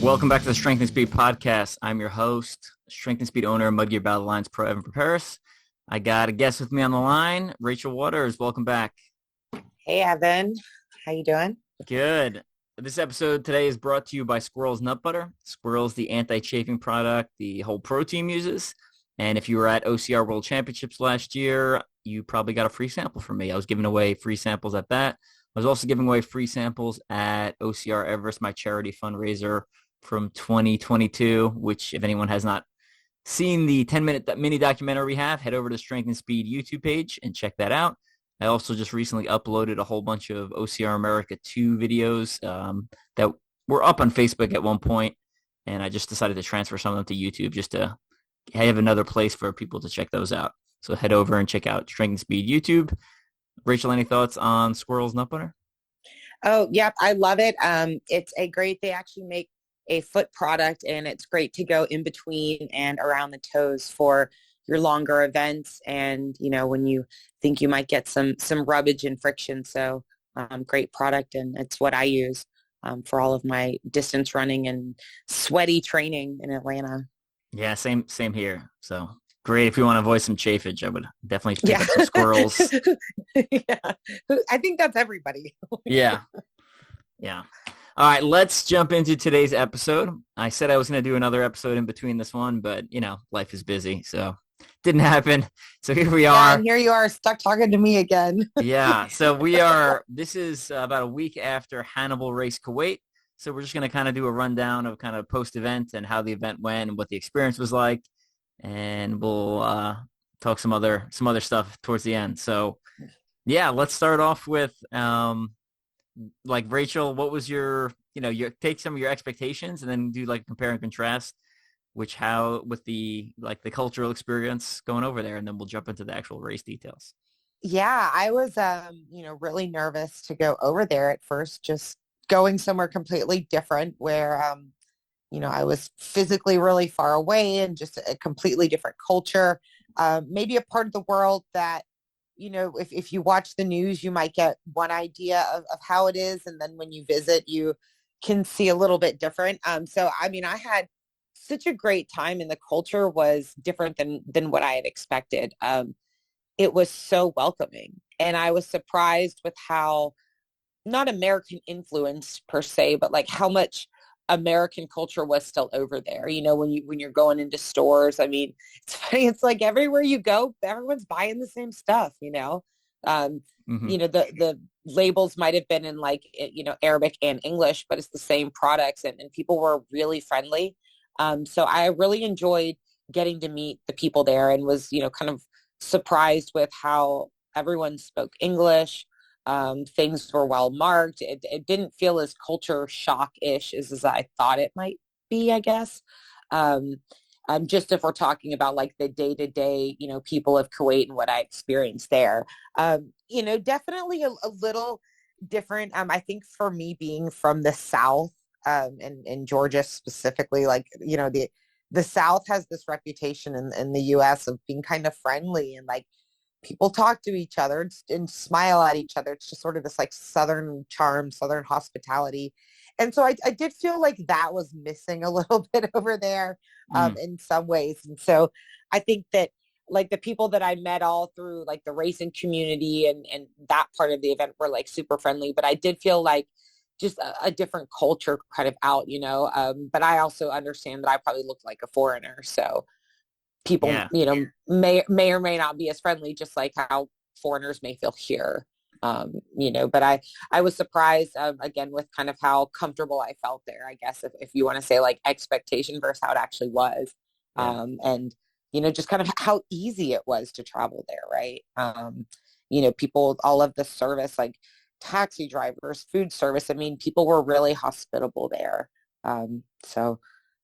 Welcome back to the Strength and Speed podcast. I'm your host, Strength and Speed owner, Mudgear Battle Lines Pro Evan Preparis. I got a guest with me on the line, Rachel Waters. Welcome back. Hey, Evan. How you doing? Good. This episode today is brought to you by Squirrel's Nut Butter. Squirrel's the anti-chafing product the whole pro team uses. And if you were at OCR World Championships last year, you probably got a free sample from me. I was giving away free samples at that. I was also giving away free samples at OCR Everest, my charity fundraiser from 2022, which if anyone has not seen the 10-minute mini documentary we have, head over to the Strength and Speed YouTube page and check that out. I also just recently uploaded a whole bunch of OCR America 2 videos that were up on Facebook at one point, and I just decided to transfer some of them to YouTube just to have another place for people to check those out. So head over and check out Strength and Speed YouTube. Rachel, any thoughts on Squirrel's Nut Butter? Oh, yep. I love it. They actually make a foot product, and it's great to go in between and around the toes for your longer events. And, you know, when you think you might get some rubbage and friction. So great product. And it's what I use for all of my distance running and sweaty training in Atlanta. Yeah, same here. So great. If you want to avoid some chafage, I would definitely pick up some Squirrels. Yeah. I think that's everybody. Yeah. All right, let's jump into today's episode. I said I was going to do another episode in between this one, but, you know, life is busy, so didn't happen. So here we are. And here you are stuck talking to me again. Yeah, so this is about a week after Hannibal Race Kuwait. So we're just going to kind of do a rundown of kind of post-event and how the event went and what the experience was like. And we'll talk some other stuff towards the end. So, yeah, let's start off with like Rachel, what was your take some of your expectations and then do like compare and contrast with the cultural experience going over there, and then we'll jump into the actual race details. Yeah, I was really nervous to go over there at first, just going somewhere completely different where I was physically really far away and just a completely different culture, maybe a part of the world that if you watch the news, you might get one idea of how it is. And then when you visit, you can see a little bit different. So, I mean, I had such a great time, and the culture was different than what I had expected. It was so welcoming. And I was surprised with how, not American influence per se, but like how much American culture was still over there. When you're going into stores, I mean, it's funny. It's like everywhere you go, everyone's buying the same stuff, the labels might've been in Arabic and English, but it's the same products, and people were really friendly. So I really enjoyed getting to meet the people there, and was, kind of surprised with how everyone spoke English. Things were well marked. It didn't feel as culture shock-ish as I thought it might be, I guess. Just if we're talking about like the day-to-day, people of Kuwait and what I experienced there, definitely a little different. I think for me being from the South, and Georgia specifically, the South has this reputation in the U.S. of being kind of friendly, and like people talk to each other and smile at each other. It's just sort of this like Southern charm, Southern hospitality. And so I did feel like that was missing a little bit over there in some ways. And so I think that like the people that I met all through like the racing community and that part of the event were like super friendly, but I did feel like just a different culture kind of out, but I also understand that I probably looked like a foreigner. So people, may or may not be as friendly, just like how foreigners may feel here, but I was surprised, again, with kind of how comfortable I felt there, I guess, if you want to say like expectation versus how it actually was. And, just kind of how easy it was to travel there. Right. People, all of the service, like taxi drivers, food service. I mean, people were really hospitable there. So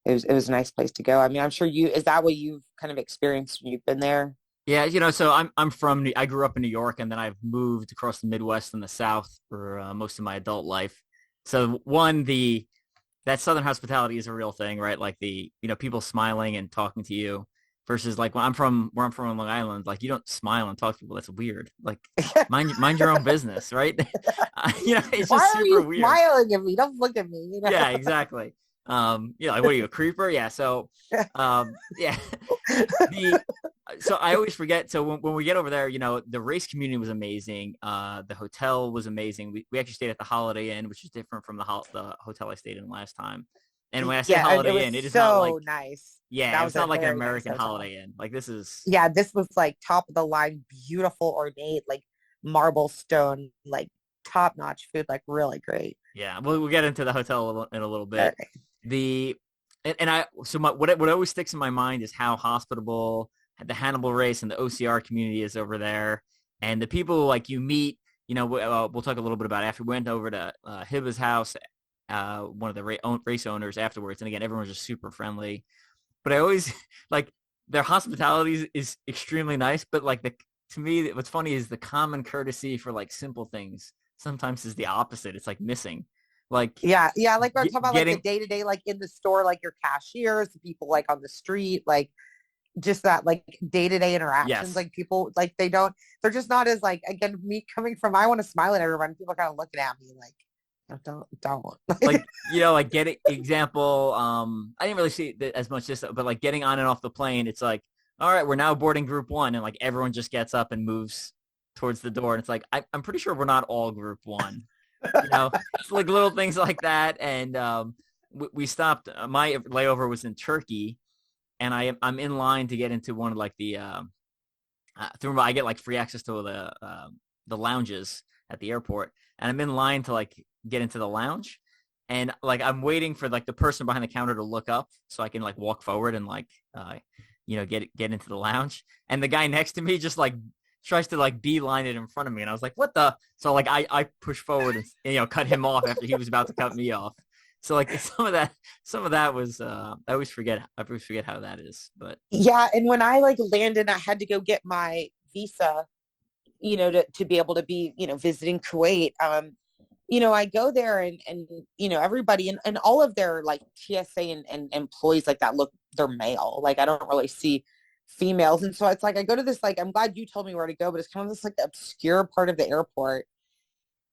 it was a nice place to go. I mean, I'm sure is that what you've kind of experienced when you've been there? Yeah, so I grew up in New York, and then I've moved across the Midwest and the South for most of my adult life. So that Southern hospitality is a real thing, right? Like people smiling and talking to you versus like where I'm from on Long Island, like you don't smile and talk to people. That's weird. Like mind your own business, right? It's Why just are super you weird. smiling at me? Don't look at me. Yeah, exactly. Like, what are you, a creeper? Yeah. So, yeah, the so I always forget. So when we get over there, the race community was amazing. The hotel was amazing. We actually stayed at the Holiday Inn, which is different from the hotel I stayed in last time. And when I say Yeah, and it Holiday was Inn, it is not like, so nice. yeah, That it's was a not like an very nice American hotel. Holiday Inn. Like this is, Yeah, this was like top of the line, beautiful, ornate, like marble stone, like top notch food, like really great. yeah. We'll get into the hotel in a little All bit. right. The and I so what always sticks in my mind is how hospitable the Hannibal Race and the OCR community is over there, and the people like you meet. We'll talk a little bit about it after we went over to Hiba's house, one of the race owners afterwards, and again, everyone was just super friendly. But I always like their hospitality is extremely nice, but like to me, what's funny is the common courtesy for like simple things sometimes is the opposite. It's like missing, like Yeah, yeah, like we're talking about like the getting day to day, like in the store, like your cashiers, the people like on the street, like just that like day to day interactions. yes. Like people, like they're just not as like again, me coming from, I want to smile at everyone. People are kind of looking at me like, "Oh, don't. Like like getting example I didn't really see it as much this, but like getting on and off the plane, it's like, all right, we're now boarding group one, and like everyone just gets up and moves towards the door, and it's like I'm pretty sure we're not all group one. It's like little things like that. And we stopped, my layover was in Turkey, and I'm in line to get into one of like the through I get like free access to the lounges at the airport, and I'm in line to like get into the lounge, and like I'm waiting for like the person behind the counter to look up so I can like walk forward and like get into the lounge, and the guy next to me just like tries to like beeline it in front of me, and I was like, what the? So like I push forward and cut him off after he was about to cut me off. So like some of that was I always forget how that is, but Yeah, and when I like landed, I had to go get my visa, to be able to be, visiting Kuwait. I go there and everybody and all of their like TSA and employees like that look, they're male. Like I don't really see females. And so it's like I go to this, like, I'm glad you told me where to go, but it's kind of this like obscure part of the airport.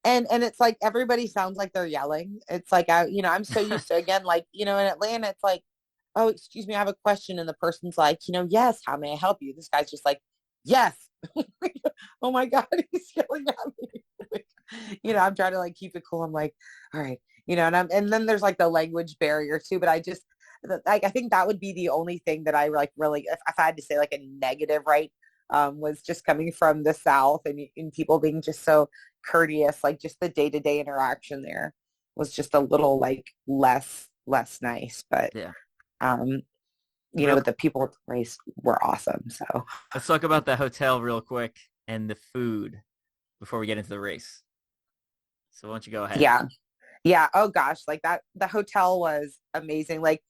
And it's like everybody sounds like they're yelling. It's like I'm so used to, again, like, in Atlanta, it's like, oh, excuse me, I have a question. And the person's like, yes, how may I help you? This guy's just like, yes. Oh my God, he's yelling at me. I'm trying to like keep it cool. I'm like, all right, and then there's like the language barrier too. But I just like I think that would be the only thing that I like really, if I had to say like a negative, right, was just coming from the South and people being just so courteous. Like just the day to day interaction there was just a little like less nice. But yeah. um, Real the people at the race were awesome. So Let's talk about the hotel real quick and the food before we get into the race. So why don't you go ahead? yeah. Yeah. Oh gosh. Like that, the hotel was amazing. Like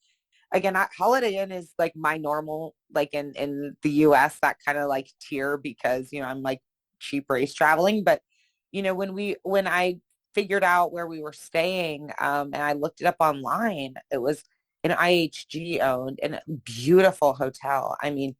again, Holiday Inn is like my normal, like in the US, that kind of like tier because, I'm like cheap race traveling. But, when I figured out where we were staying, and I looked it up online, it was an IHG owned and beautiful hotel. I mean,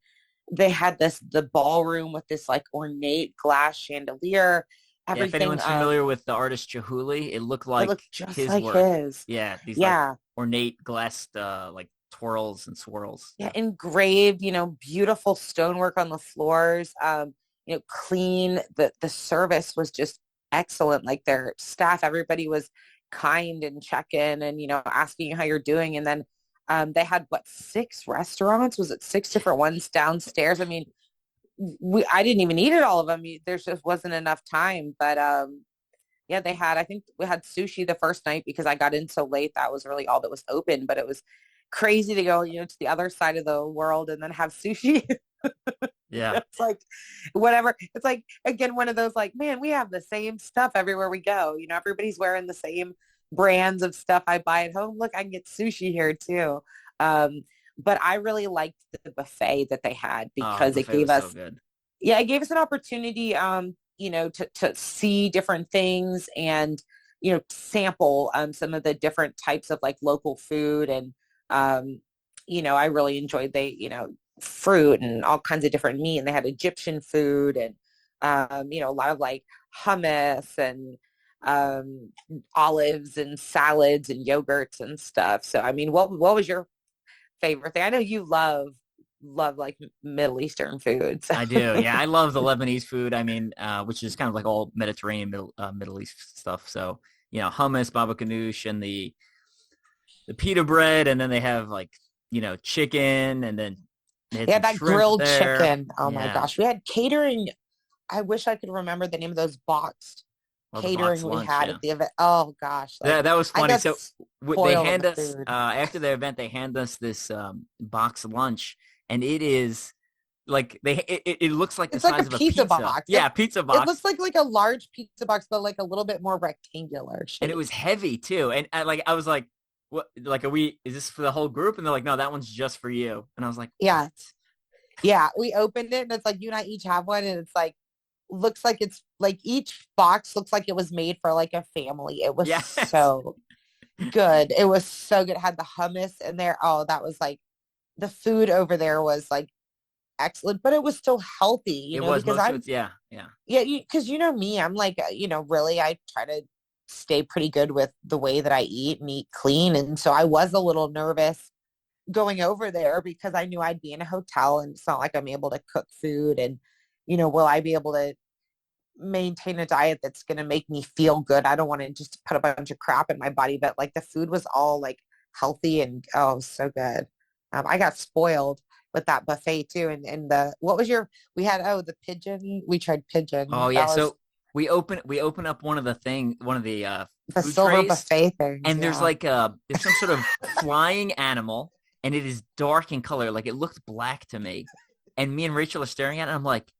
they had the ballroom with this like ornate glass chandelier, Yeah, if everything. anyone's familiar with the artist Chihuly, it looked It like looked just his like work. his. Yeah, these like Yeah. ornate glass like twirls and swirls. Yeah, Yeah. engraved, beautiful stonework on the floors, clean. The service was just excellent. Like their staff, everybody was kind and check in and, asking you how you're doing. And then they had what, 6 restaurants? Was it 6 different ones downstairs? I mean, I didn't even eat at all of them. There just wasn't enough time. But yeah, I think we had sushi the first night because I got in so late. That was really all that was open, but it was crazy to go, to the other side of the world and then have sushi. Yeah. It's like, whatever. It's like, again, one of those like, man, we have the same stuff everywhere we go. Everybody's wearing the same brands of stuff I buy at home. Look, I can get sushi here too. But I really liked the buffet that they had Oh, the because it buffet gave was so us, good. yeah, it gave us an opportunity, to see different things and, sample some of the different types of like local food. And, I really enjoyed fruit and all kinds of different meat. And they had Egyptian food and, a lot of like hummus and, um, olives and salads and yogurts and stuff. So, I mean, what was your favorite thing? I know you love like Middle Eastern food. So. I do. Yeah, I love the Lebanese food. I mean, which is kind of like all Mediterranean, Middle East stuff. So, hummus, baba ganoush, and the pita bread, and then they have like, chicken, and then they had Yeah, some that shrimp grilled there. chicken. Oh my Yeah. gosh. We had catering. I wish I could remember the name of those boxed Oh, the catering box we lunch. had Yeah. at the event. Oh gosh. Like That was I funny. got So they spoiled on hand the us food. after the event, they hand us this box lunch, and it is like it looks like the It's like a size of a pizza pizza. box. Yeah, pizza It box, looks like a large pizza box, but like a little bit more rectangular and it shape. was heavy too. And I was like, "What? Like, is this for the whole group?" And they're like, "No, that one's just for you." And I was like, Yeah. "What?" Yeah. We opened it and it's like you and I each have one and it's like looks like it's like each box looks like it was made for like a family. It was Yes, so good. It was so good. It had the hummus in there. Oh, that was like the food over there was like excellent, but it was still healthy, it was because most of I'm, it's. Yeah, yeah, yeah, because you know me, I'm like, really, I try to stay pretty good with the way that I eat and eat clean. And so I was a little nervous going over there because I knew I'd be in a hotel and it's not like I'm able to cook food and, will I be able to maintain a diet that's going to make me feel good? I don't want to just put a bunch of crap in my body, but like the food was all like healthy and oh, it was so good. I got spoiled with that buffet too. And what was we had, the pigeon. We tried oh pigeon. yeah. That was So we open up one of the the food silver trays, buffet things. and Yeah. there's some sort of flying animal, and it is dark in color, like it looked black to me. And me and Rachel are staring at it, and I'm like,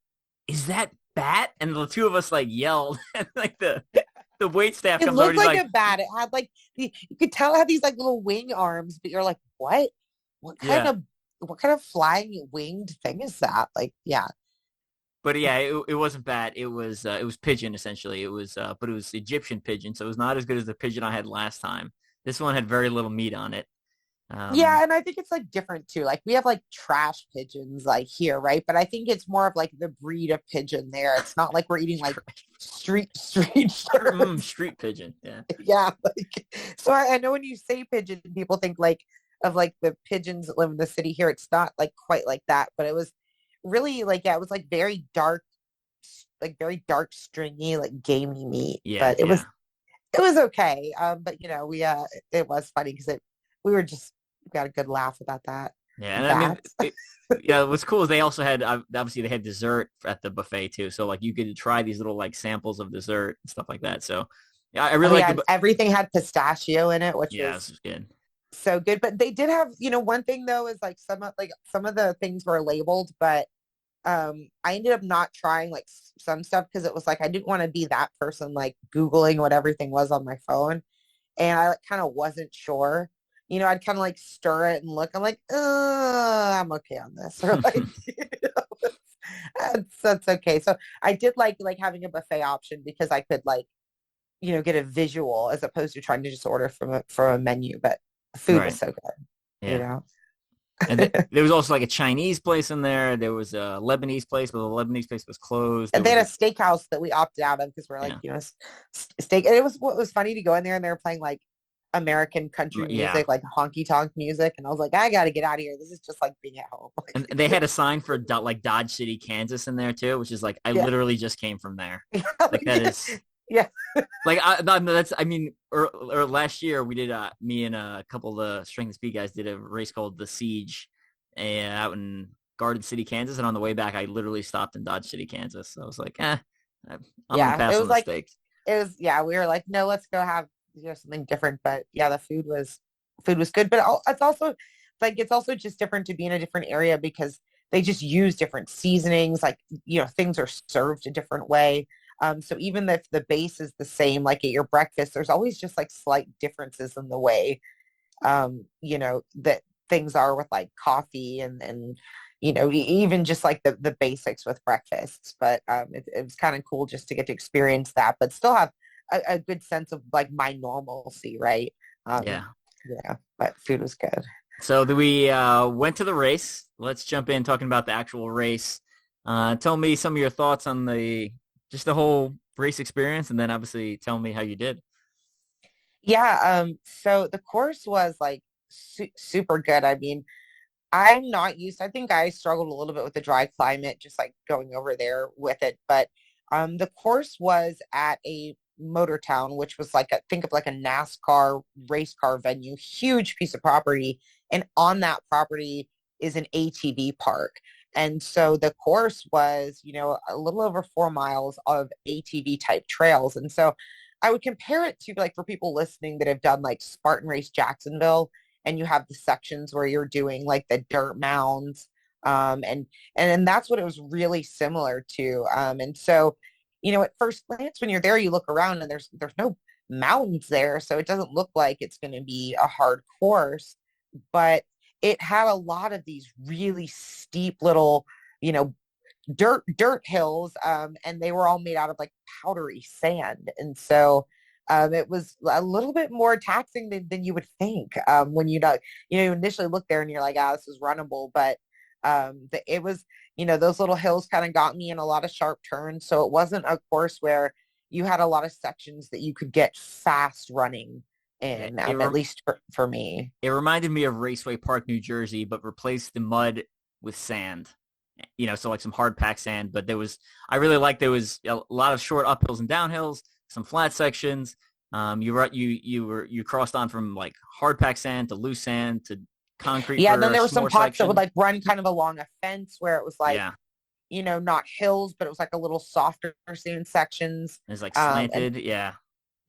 "Is that bat?" And the two of us like yelled, and like the wait staff It comes over, looked and he's like like, a bat. It had like, you could tell it had these like little wing arms, but you're like, what? What kind "Yeah." of, what kind of flying winged thing is that? Like, yeah. But yeah, it wasn't bat. It was pigeon essentially. But it was Egyptian pigeon, so it was not as good as the pigeon I had last time. This one had very little meat on it. Yeah, Um, and I think it's like different too. Like we have like trash pigeons like here, right? But I think it's more of like the breed of pigeon there. It's not like we're eating like street birds. street pigeon. Yeah. Yeah, like so I know when you say pigeon, people think like of like the pigeons that live in the city here. It's not like quite like that, but it was really like yeah, it was like very dark, stringy, like gamey meat. Yeah, But yeah. it was okay. But we it was funny because we were just got a good laugh about that. Yeah, and I mean, Bats. yeah, what's cool is they also had obviously they had dessert at the buffet too. So like you could try these little like samples of dessert and stuff like that. So yeah, I Oh really like yeah, and everything had pistachio in it, which yeah, was this is good. so good. But they did have, one thing though is like some of the things were labeled, but I ended up not trying like some stuff because it was like I didn't want to be that person like Googling what everything was on my phone. And I like, kind of wasn't sure. I'd kind of like stir it and look. I'm like, I'm okay on this. Or like, that's okay. So I did like having a buffet option because I could like, get a visual as opposed to trying to just order from a menu. But the food was Right. so good, you Yeah. know. And there was also like a Chinese place in there. There was a Lebanese place, but the Lebanese place was closed. There And they was had a steakhouse that we opted out of because we're like, yeah, steak. And it was what was funny to go in there and they were playing like American country yeah. music, like honky tonk music. And I was like, I got to get out of here. This is just like being at home. And they had a sign for like Dodge City, Kansas in there too, which is like I Yeah. literally just came from there. Yeah. Like that is Yeah. like that's I mean, or last year we did me and a couple of the strength speed guys did a race called the Siege, out in Garden City, Kansas, and on the way back I literally stopped in Dodge City, Kansas. So I was like, I'm gonna Yeah. pass It on was the like, steaks. we were like, no, let's go have, something different. But yeah, the food was good. But it's also just different to be in a different area because they just use different seasonings. Like, things are served a different way. So even if the base is the same, like at your breakfast, there's always just like slight differences in the way, that things are with like coffee and even just like the basics with breakfasts. But it was kind of cool just to get to experience that, but still have a good sense of like my normalcy, right? Um, Yeah. yeah, but food was good. So we went to the race. Let's jump in talking about the actual race. Tell me some of your thoughts on just the whole race experience, and then obviously tell me how you did. Yeah, so the course was like super good. I mean, I'm not used. I think I struggled a little bit with the dry climate, just like going over there with it. But the course was at a motor town, which was like think of like a NASCAR race car venue, huge piece of property. And on that property is an ATV park. And so the course was, a little over 4 miles of ATV type trails. And so I would compare it to like for people listening that have done like Spartan Race Jacksonville, and you have the sections where you're doing like the dirt mounds. And that's what it was really similar to. And so, at first glance, when you're there, you look around and there's no mountains there. So it doesn't look like it's going to be a hard course, but it had a lot of these really steep little, you know, dirt hills, and they were all made out of like powdery sand. And so it was a little bit more taxing than you would think, when you initially look there and you're like, this is runnable. But it was, those little hills kind of got me in a lot of sharp turns. So it wasn't a course where you had a lot of sections that you could get fast running Yeah, in, at least for me. it reminded me of Raceway Park, New Jersey, but replaced the mud with sand. So like some hard packed sand. But I really liked there was a lot of short uphills and downhills, some flat sections. You crossed on from like hard packed sand to loose sand to concrete Yeah, for and then there were some more parts that would section. like run kind of along a fence where it was like, Yeah, not hills, but it was like a little softer sand sections. it's like And slanted. Yeah,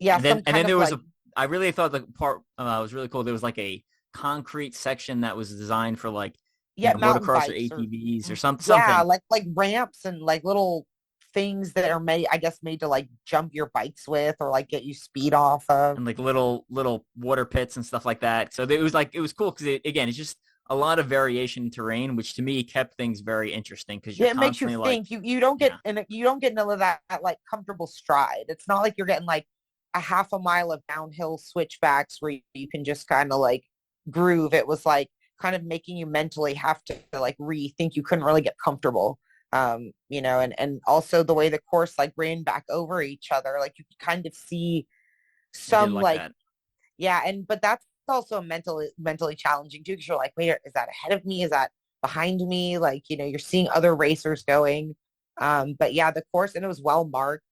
yeah, and then some and then kind of there was like, a. I really thought the part was really cool. There was like a concrete section that was designed for like yeah, mountain motocross or bikes or ATVs or yeah, something. like ramps and like little things that are made, I guess, made to like jump your bikes with or like get you speed off of. And like little water pits and stuff like that. So it was cool because again it's just a lot of variation in terrain, which to me kept things very interesting because you're Yeah, it makes you constantly like, think. You don't get yeah, and you don't get none of that like comfortable stride. It's not like you're getting like a half a mile of downhill switchbacks where you can just kind of like groove. It was like kind of making you mentally have to like rethink. You couldn't really get comfortable. And also the way the course like ran back over each other, like you could kind of see I did some like like, that. yeah, but that's also mentally challenging too, because you're like, wait, is that ahead of me? Is that behind me? Like, you're seeing other racers going. But yeah, the course, and it was well marked.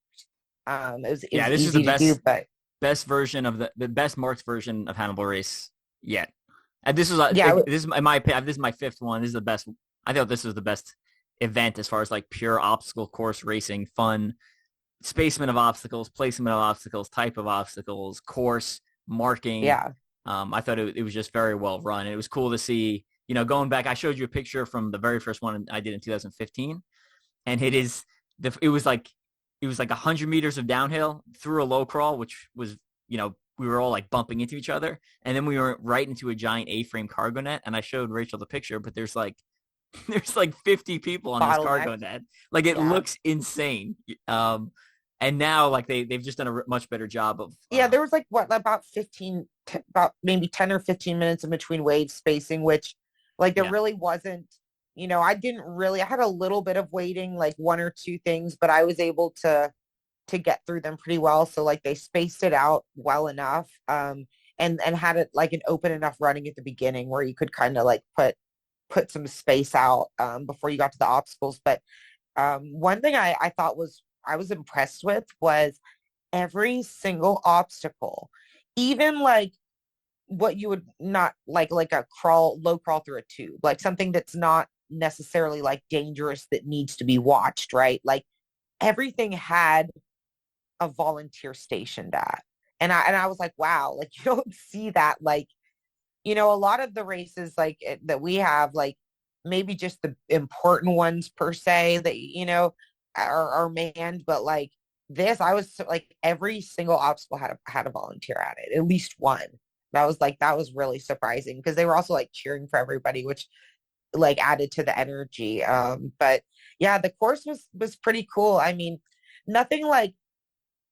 It was Yeah, this is the easy to do, but best version of the best marked version of Hannibal Race yet. And this was yeah, this is in my opinion, this is my fifth one. This is the best. I thought this was the best event as far as like pure obstacle course racing, fun, spacement of obstacles, placement of obstacles, type of obstacles, course marking. yeah, I thought it was just very well run. And it was cool to see, going back. I showed you a picture from the very first one I did in 2015, and it was like 100 meters of downhill through a low crawl, which was, we were all like bumping into each other. And then we were right into a giant A-frame cargo net. And I showed Rachel the picture, but there's like, there's like 50 people on this cargo bottleneck. net. Like it Yeah. looks insane. And now like they've just done a much better job of, Yeah, there was like what about 15, about maybe 10 or 15 minutes in between wave spacing, which like there yeah, really wasn't, I had a little bit of waiting, like one or two things, but I was able to get through them pretty well. So like they spaced it out well enough, and had it like an open enough running at the beginning where you could kind of like put some space out before you got to the obstacles. But one thing I thought I was impressed with was every single obstacle, even like what you would not like a low crawl through a tube, like something that's not necessarily like dangerous that needs to be watched, right? Like everything had a volunteer stationed at. And I was like, wow, like you don't see that. Like, a lot of the races like that we have, like maybe just the important ones per se that, are manned, but like this, I was like every single obstacle had a volunteer at it, at least one. That was really surprising because they were also like cheering for everybody, which like added to the energy. But yeah, the course was pretty cool. I mean, nothing like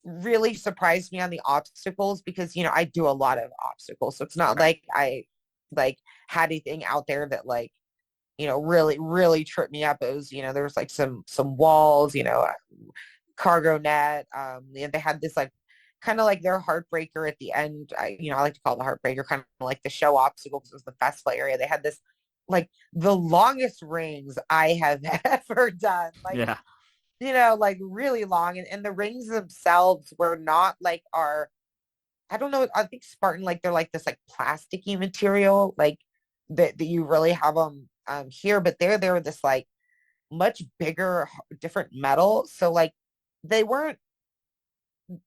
really surprised me on the obstacles because, I do a lot of obstacles. So it's not right. like I like had anything out there that like, really, really tripped me up. It was, there was like some walls, cargo net. And they had this like kind of like their heartbreaker at the end. I like to call it the heartbreaker, kind of like the show obstacle because it was the festival area. They had this like the longest rings I have ever done. Like, Yeah. like really long. And the rings themselves were not like I don't know. I think Spartan, like they're like this like plasticky material, like that you really have them here, but they were this like much bigger, different metal. So like they weren't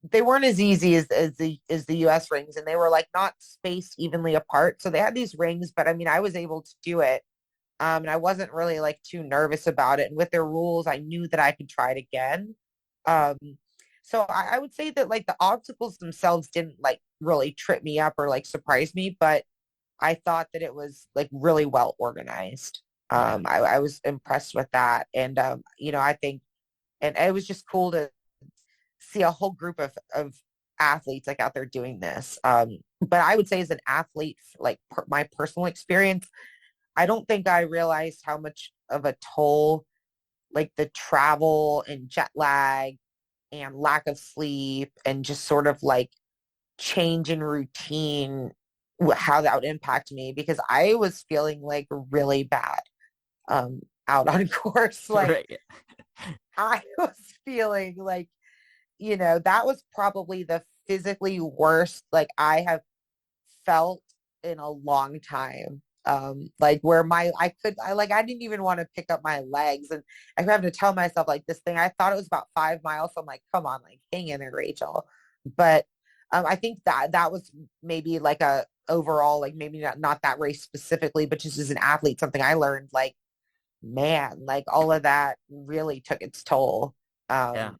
they weren't as easy as the US rings, and they were like not spaced evenly apart. So they had these rings, but I mean I was able to do it. And I wasn't really like too nervous about it. And with their rules, I knew that I could try it again. Um, so I would say that like the obstacles themselves didn't like really trip me up or like surprise me, but I thought that it was like really well organized. Yeah. I was impressed with that. And, I think, and it was just cool to see a whole group of athletes like out there doing this. But I would say as an athlete, like my personal experience, I don't think I realized how much of a toll like the travel and jet lag and lack of sleep and just sort of like change in routine, how that would impact me, because I was feeling like really bad out on course. Like Right. I was feeling like, that was probably the physically worst like I have felt in a long time. Like where I didn't even want to pick up my legs, and I have to tell myself like this thing, I thought it was about 5 miles. So I'm like, come on, like hang in there, Rachel. But I think that was maybe like a overall, like maybe not that race specifically, but just as an athlete, something I learned, like, man, like all of that really took its toll Yeah.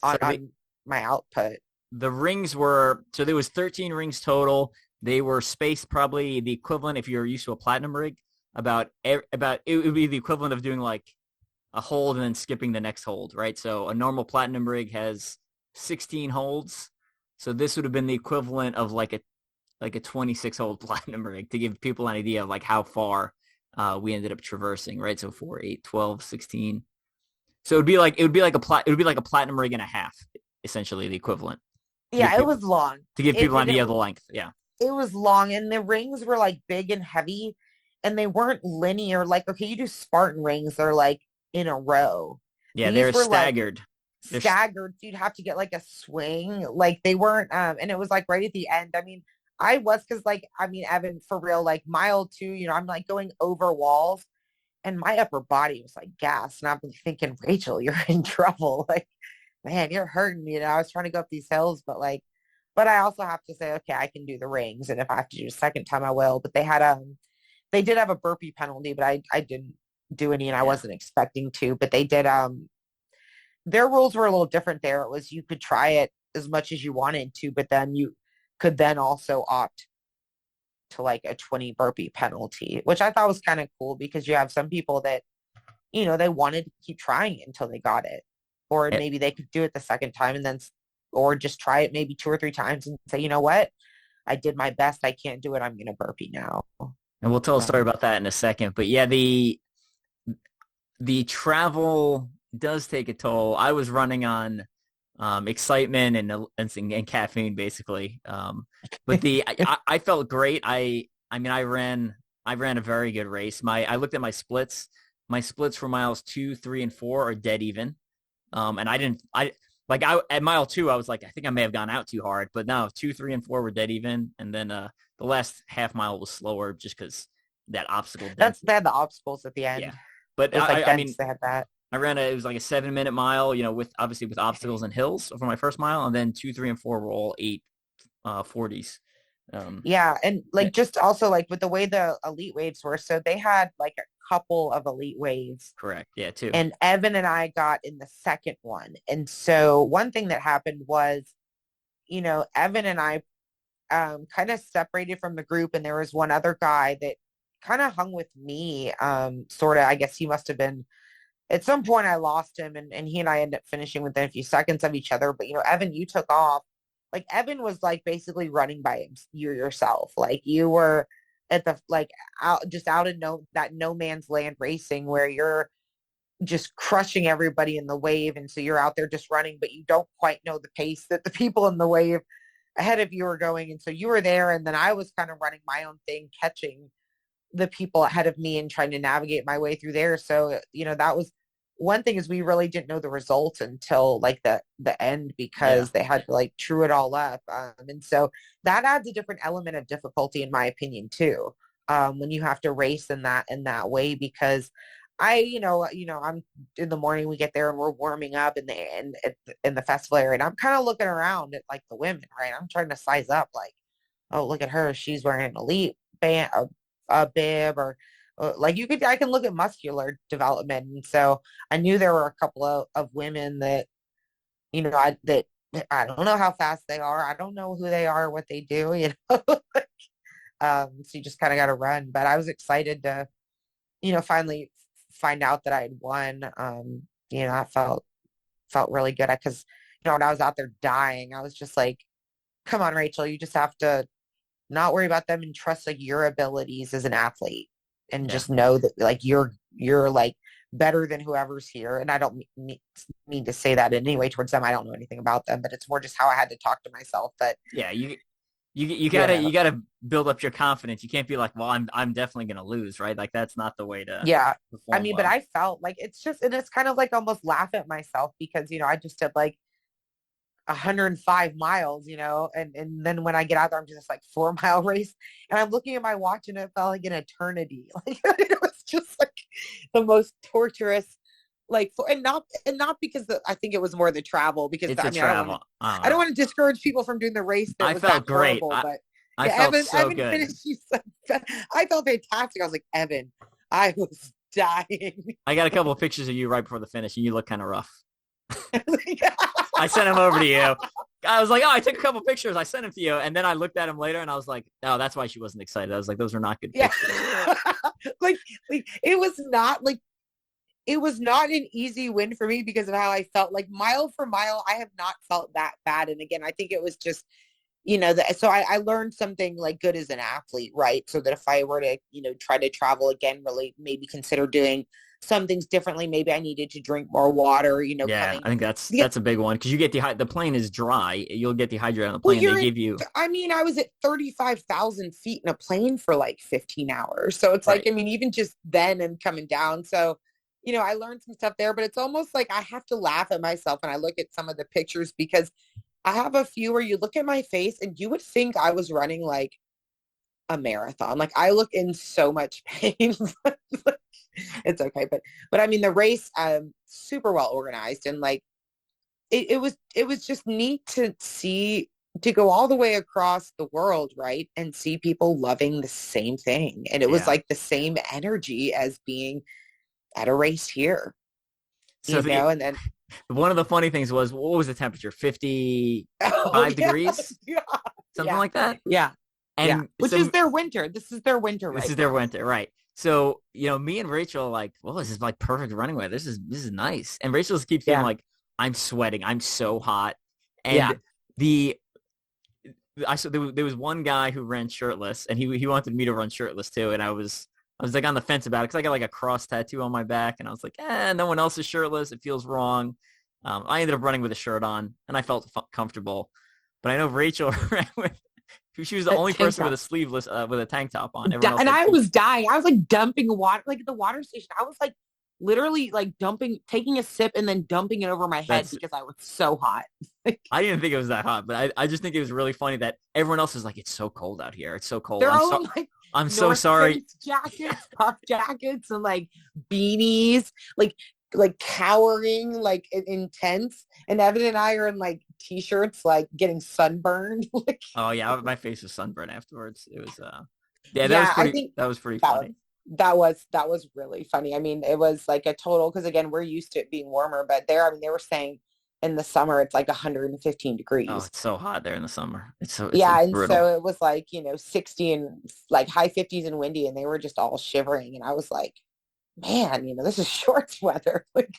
um, So on my output. the rings were, so there was 13 rings total. They were spaced probably the equivalent, if you're used to a platinum rig, about it would be the equivalent of doing like a hold and then skipping the next hold, right? So a normal platinum rig has 16 holds. So this would have been the equivalent of like a 26 hold platinum rig, to give people an idea of like how far we ended up traversing, right? So 4, 8, 12, 16. So it would be like a platinum rig and a half, essentially the equivalent, to give Yeah, it people was long. an idea of the length. Yeah. It was long, and the rings were like big and heavy, and they weren't linear. Like, okay, you do Spartan rings, they're like in a row. Yeah, they're These were like staggered. They're staggered. So you'd have to get like a swing. Like they weren't, and it was like right at the end. I mean, I was, because like, I mean, Evan, for real, like mile two, I'm like going over walls, and my upper body was like gas. And I'm thinking, Rachel, you're in trouble. Like, man, you're hurting. I was trying to go up these hills, but I also have to say, okay, I can do the rings, and if I have to do a second time, I will. But they did have a burpee penalty, but I didn't do any, and I yeah. wasn't expecting to. But they did. Their rules were a little different there. It was you could try it as much as you wanted to, but then you could then also opt to like a 20 burpee penalty, which I thought was kind of cool, because you have some people that, they wanted to keep trying it until they got it. Or Eh, maybe they could do it the second time and then, or just try it maybe 2 or 3 times and say, you know what? I did my best. I can't do it. I'm going to burpee now. And we'll tell a story about that in a second. But yeah, the travel does take a toll. I was running on excitement and caffeine basically. But I felt great. I mean I ran a very good race. I looked at my splits. My splits for miles 2, 3, and 4 are dead even. And I at mile 2 I was like, I think I may have gone out too hard, but no, 2, 3, and 4 were dead even. And then the last half mile was slower just because that obstacle density. They had the obstacles at the end. Yeah. But It was like I dense. mean, They had that. it was like a 7 minute mile, with obviously with obstacles and hills for my first mile. And then 2, 3, and 4 were all 8:40s. Yeah. And Yeah, like, just also like with the way the elite waves were, so they had like a couple of elite waves, correct. Yeah, too. and Evan and I got in the second one. And so one thing that happened was, Evan and I kind of separated from the group, and there was one other guy that kind of hung with me. Sort of, I guess he must have been, at some point I lost him, and he and I ended up finishing within a few seconds of each other. But, Evan, you took off. Like, Evan was like basically running by you yourself. Like, you were at the, like, out in that no man's land racing, where you're just crushing everybody in the wave. And so you're out there just running, but you don't quite know the pace that the people in the wave ahead of you are going. And so you were there. And then I was kind of running my own thing, catching the people ahead of me and trying to navigate my way through there. So, that was one thing, is we really didn't know the results until like the end, because they had to like true it all up. And so that adds a different element of difficulty, in my opinion, too, when you have to race in that way, because I'm in the morning, we get there and we're warming up in the festival area, and I'm kind of looking around at like the women, right? I'm trying to size up, like, oh, look at her. She's wearing an elite band, a bib, or like I can look at muscular development. And so I knew there were a couple of women that, I don't know how fast they are. I don't know who they are, what they do, so you just kind of got to run. But I was excited to, finally find out that I had won. I felt really good, because, when I was out there dying, I was just like, come on, Rachel, you just have to not worry about them and trust like your abilities as an athlete, and just know that like you're like better than whoever's here. And I don't mean to say that in any way towards them. I don't know anything about them, but it's more just how I had to talk to myself. That you gotta build up your confidence. You can't be like, well, I'm definitely gonna lose, right? Like that's not the way to perform well. But I felt like it's kind of like almost laugh at myself, because I just did like 105 miles, and then when I get out there, I'm just like 4-mile race, and I'm looking at my watch, and it felt like an eternity. Like it was just like the most torturous, like, and not because I think it was more the travel, because it's travel. I don't want to discourage people from doing the race. I felt great. I felt so good. I felt fantastic. I was like, Evan, I was dying. I got a couple of pictures of you right before the finish, and you look kind of rough. I sent them over to you. I was like, oh, I took a couple pictures. I sent them to you. And then I looked at them later, and I was like, oh, that's why she wasn't excited. I was like, those are not good pictures. like it was not an easy win for me, because of how I felt. Like mile for mile, I have not felt that bad. And again, I think it was just, so I learned something like good as an athlete, right? So that if I were to, try to travel again, really maybe consider doing some things differently. Maybe I needed to drink more water, I think that's a big one, because you get the plane is dry. You'll get dehydrated on the plane. They give you. I was at 35,000 feet in a plane for like 15 hours. So it's like, even just then and coming down. So, I learned some stuff there, but it's almost like I have to laugh at myself when I look at some of the pictures, because I have a few where you look at my face and you would think I was running like a marathon. Like I look in so much pain. It's okay. But the race, super well organized, and like, it was just neat to go all the way across the world, right? And see people loving the same thing. And it was like the same energy as being at a race here, so and then one of the funny things was, what was the temperature? 55 degrees? Yeah. Something like that? Yeah. And which is their winter. This is their winter. This is their winter, right? So, me and Rachel like, well, this is like perfect running weather. This is nice. And Rachel just keeps being like, I'm sweating. I'm so hot. And there was one guy who ran shirtless, and he wanted me to run shirtless too. And I was like on the fence about it, because I got like a cross tattoo on my back, and I was like, no one else is shirtless. It feels wrong. I ended up running with a shirt on, and I felt comfortable. But I know Rachel ran with. She was the only person with a sleeveless, with a tank top on. And I was dying. I was like dumping water, like at the water station. I was like literally like taking a sip and then dumping it over my head because I was so hot. I didn't think it was that hot, but I just think it was really funny that everyone else is like, it's so cold out here. It's so cold. They're all like, I'm so sorry. Jackets, puff jackets, and like beanies, like cowering, like intense. And Evan and I are in like t-shirts, like getting sunburned. Oh yeah, my face was sunburned afterwards. It was that was pretty funny. That was really funny. I mean, it was like a total, because again, we're used to it being warmer, but they were saying in the summer it's like 115 degrees. Oh, it's so hot there in the summer. It's and so it was like 60 and like high 50s and windy, and they were just all shivering, and I was like, man, this is shorts weather. Like,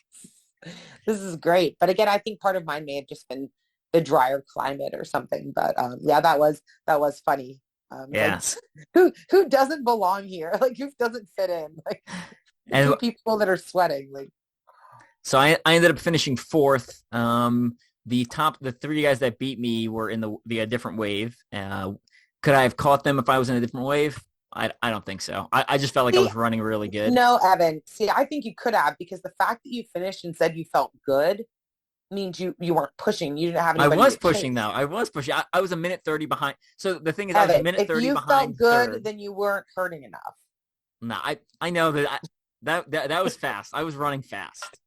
this is great. But again, I think part of mine may have just been the drier climate or something. But that was funny. Yes. Like, who doesn't belong here? Like, who doesn't fit in? Like, and people that are sweating. Like, So I ended up finishing fourth. The three guys that beat me were in the different wave. Could I have caught them if I was in a different wave? I don't think so. I just felt like I See, was running really good. no, Evan. See, I think you could have because the fact that you finished and said you felt good means you weren't pushing. You didn't have I anybody was to pushing chase. though. I was pushing. I was a minute 30 behind. So the thing is, I was a Evan, minute if 30 you felt behind good, third. then you weren't hurting enough. No, I know that that was fast. I was running fast.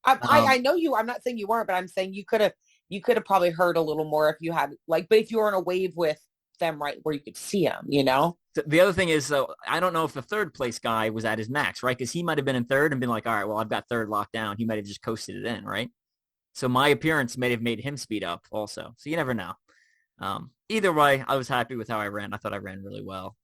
I know you. I'm not saying you weren't, but I'm saying you could have probably hurt a little more if you had like, but if you were in a wave with them, right, where you could see them, you know. The other thing is, I don't know if the third place guy was at his max, right? Because he might have been in third and been like, all right, well, I've got third locked down. He might have just coasted it in, right? So my appearance may have made him speed up also. So you never know. Either way, I was happy with how I ran. I thought I ran really well.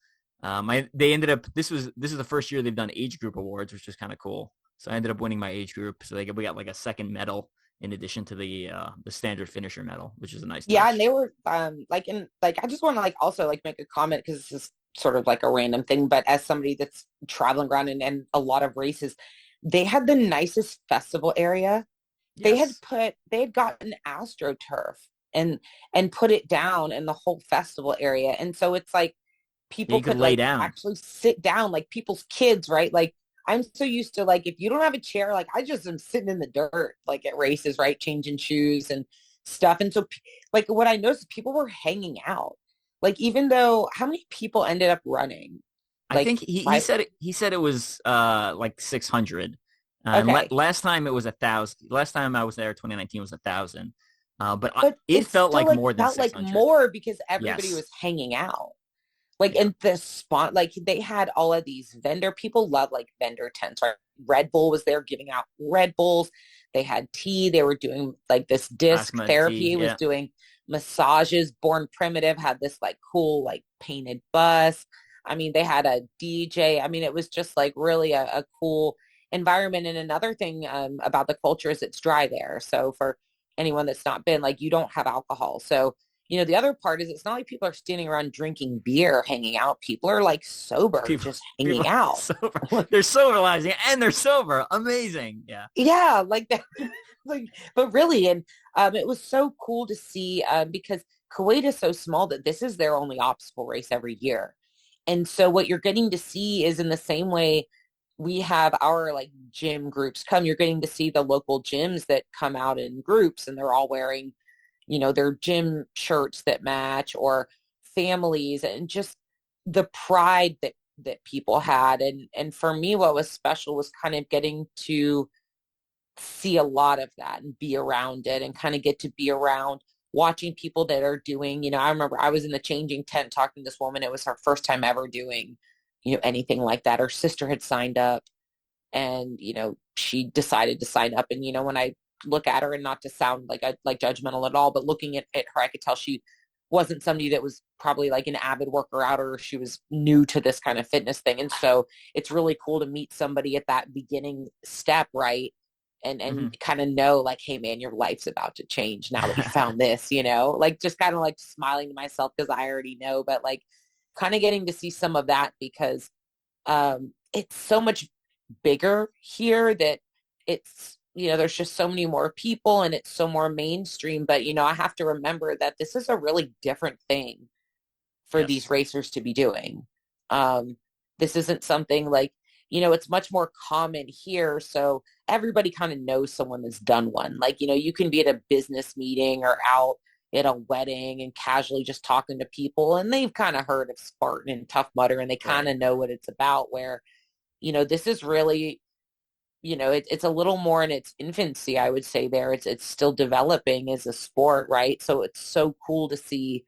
They ended up, this is the first year they've done age group awards, which was kind of cool. So I ended up winning my age group. So we got like a second medal in addition to the standard finisher medal, which is a nice Yeah, and touch. they were like in like I just want to like also like make a comment because this is sort of like a random thing, but as somebody that's traveling around and a lot of races, they had the nicest festival area. Yes. They had gotten astroturf and put it down in the whole festival area. And so it's like Yeah, people you could could lay like down. actually sit down, like people's kids, right? Like I'm so used to like if you don't have a chair, like I just am sitting in the dirt, like at races, right, changing shoes and stuff. And so, like what I noticed, people were hanging out. Like even though how many people ended up running? I Like think he five. said it was like 600. And Okay, last time it was 1,000. Last time I was there, 2019 was 1,000. but It it felt still like like more than felt like 600. more because everybody Yes. was hanging out. Like Yeah. in the spot, like they had all of these vendor people love like vendor tents, right? Red Bull was there giving out Red Bulls. They had tea. They were doing like this disc Plasma T. therapy. It was Yeah. doing massages. Born Primitive had this like cool like painted bus. I mean, they had a DJ. I mean, it was just like really a cool environment. And another thing about the culture is it's dry there. So for anyone that's not been, like, you don't have alcohol. So the other part is it's not like people are standing around drinking beer, hanging out. People are like sober, People just people hanging are out. sober. They're soberizing and they're sober. Amazing. Yeah. Yeah, like that. Like, but really, and it was so cool to see because Kuwait is so small that this is their only obstacle race every year. And so what you're getting to see is in the same way we have our like gym groups come, you're getting to see the local gyms that come out in groups and they're all wearing their gym shirts that match or families and just the pride that people had. And for me, what was special was kind of getting to see a lot of that and be around it and kind of get to be around watching people that are doing, I remember I was in the changing tent talking to this woman. It was her first time ever doing, anything like that. Her sister had signed up and she decided to sign up. And when I look at her, and not to sound like judgmental at all, but looking at her, I could tell she wasn't somebody that was probably like an avid worker out, or she was new to this kind of fitness thing. And so it's really cool to meet somebody at that beginning step, right? And Hmm. kind of know like, hey man, your life's about to change now that you found this, like just kind of like smiling to myself because I already know, but like kind of getting to see some of that because it's so much bigger here that it's there's just so many more people and it's so more mainstream. But I have to remember that this is a really different thing for these Yes. racers to be doing. um this isn't something like it's much more common here, so everybody kind of knows someone that's done one. Like you can be at a business meeting or out at a wedding and casually just talking to people and they've kind of heard of Spartan and Tough Mudder and they kind Right. of know what it's about, where this is really, it's a little more in its infancy, I would say. There, it's still developing as a sport, right? So it's so cool to see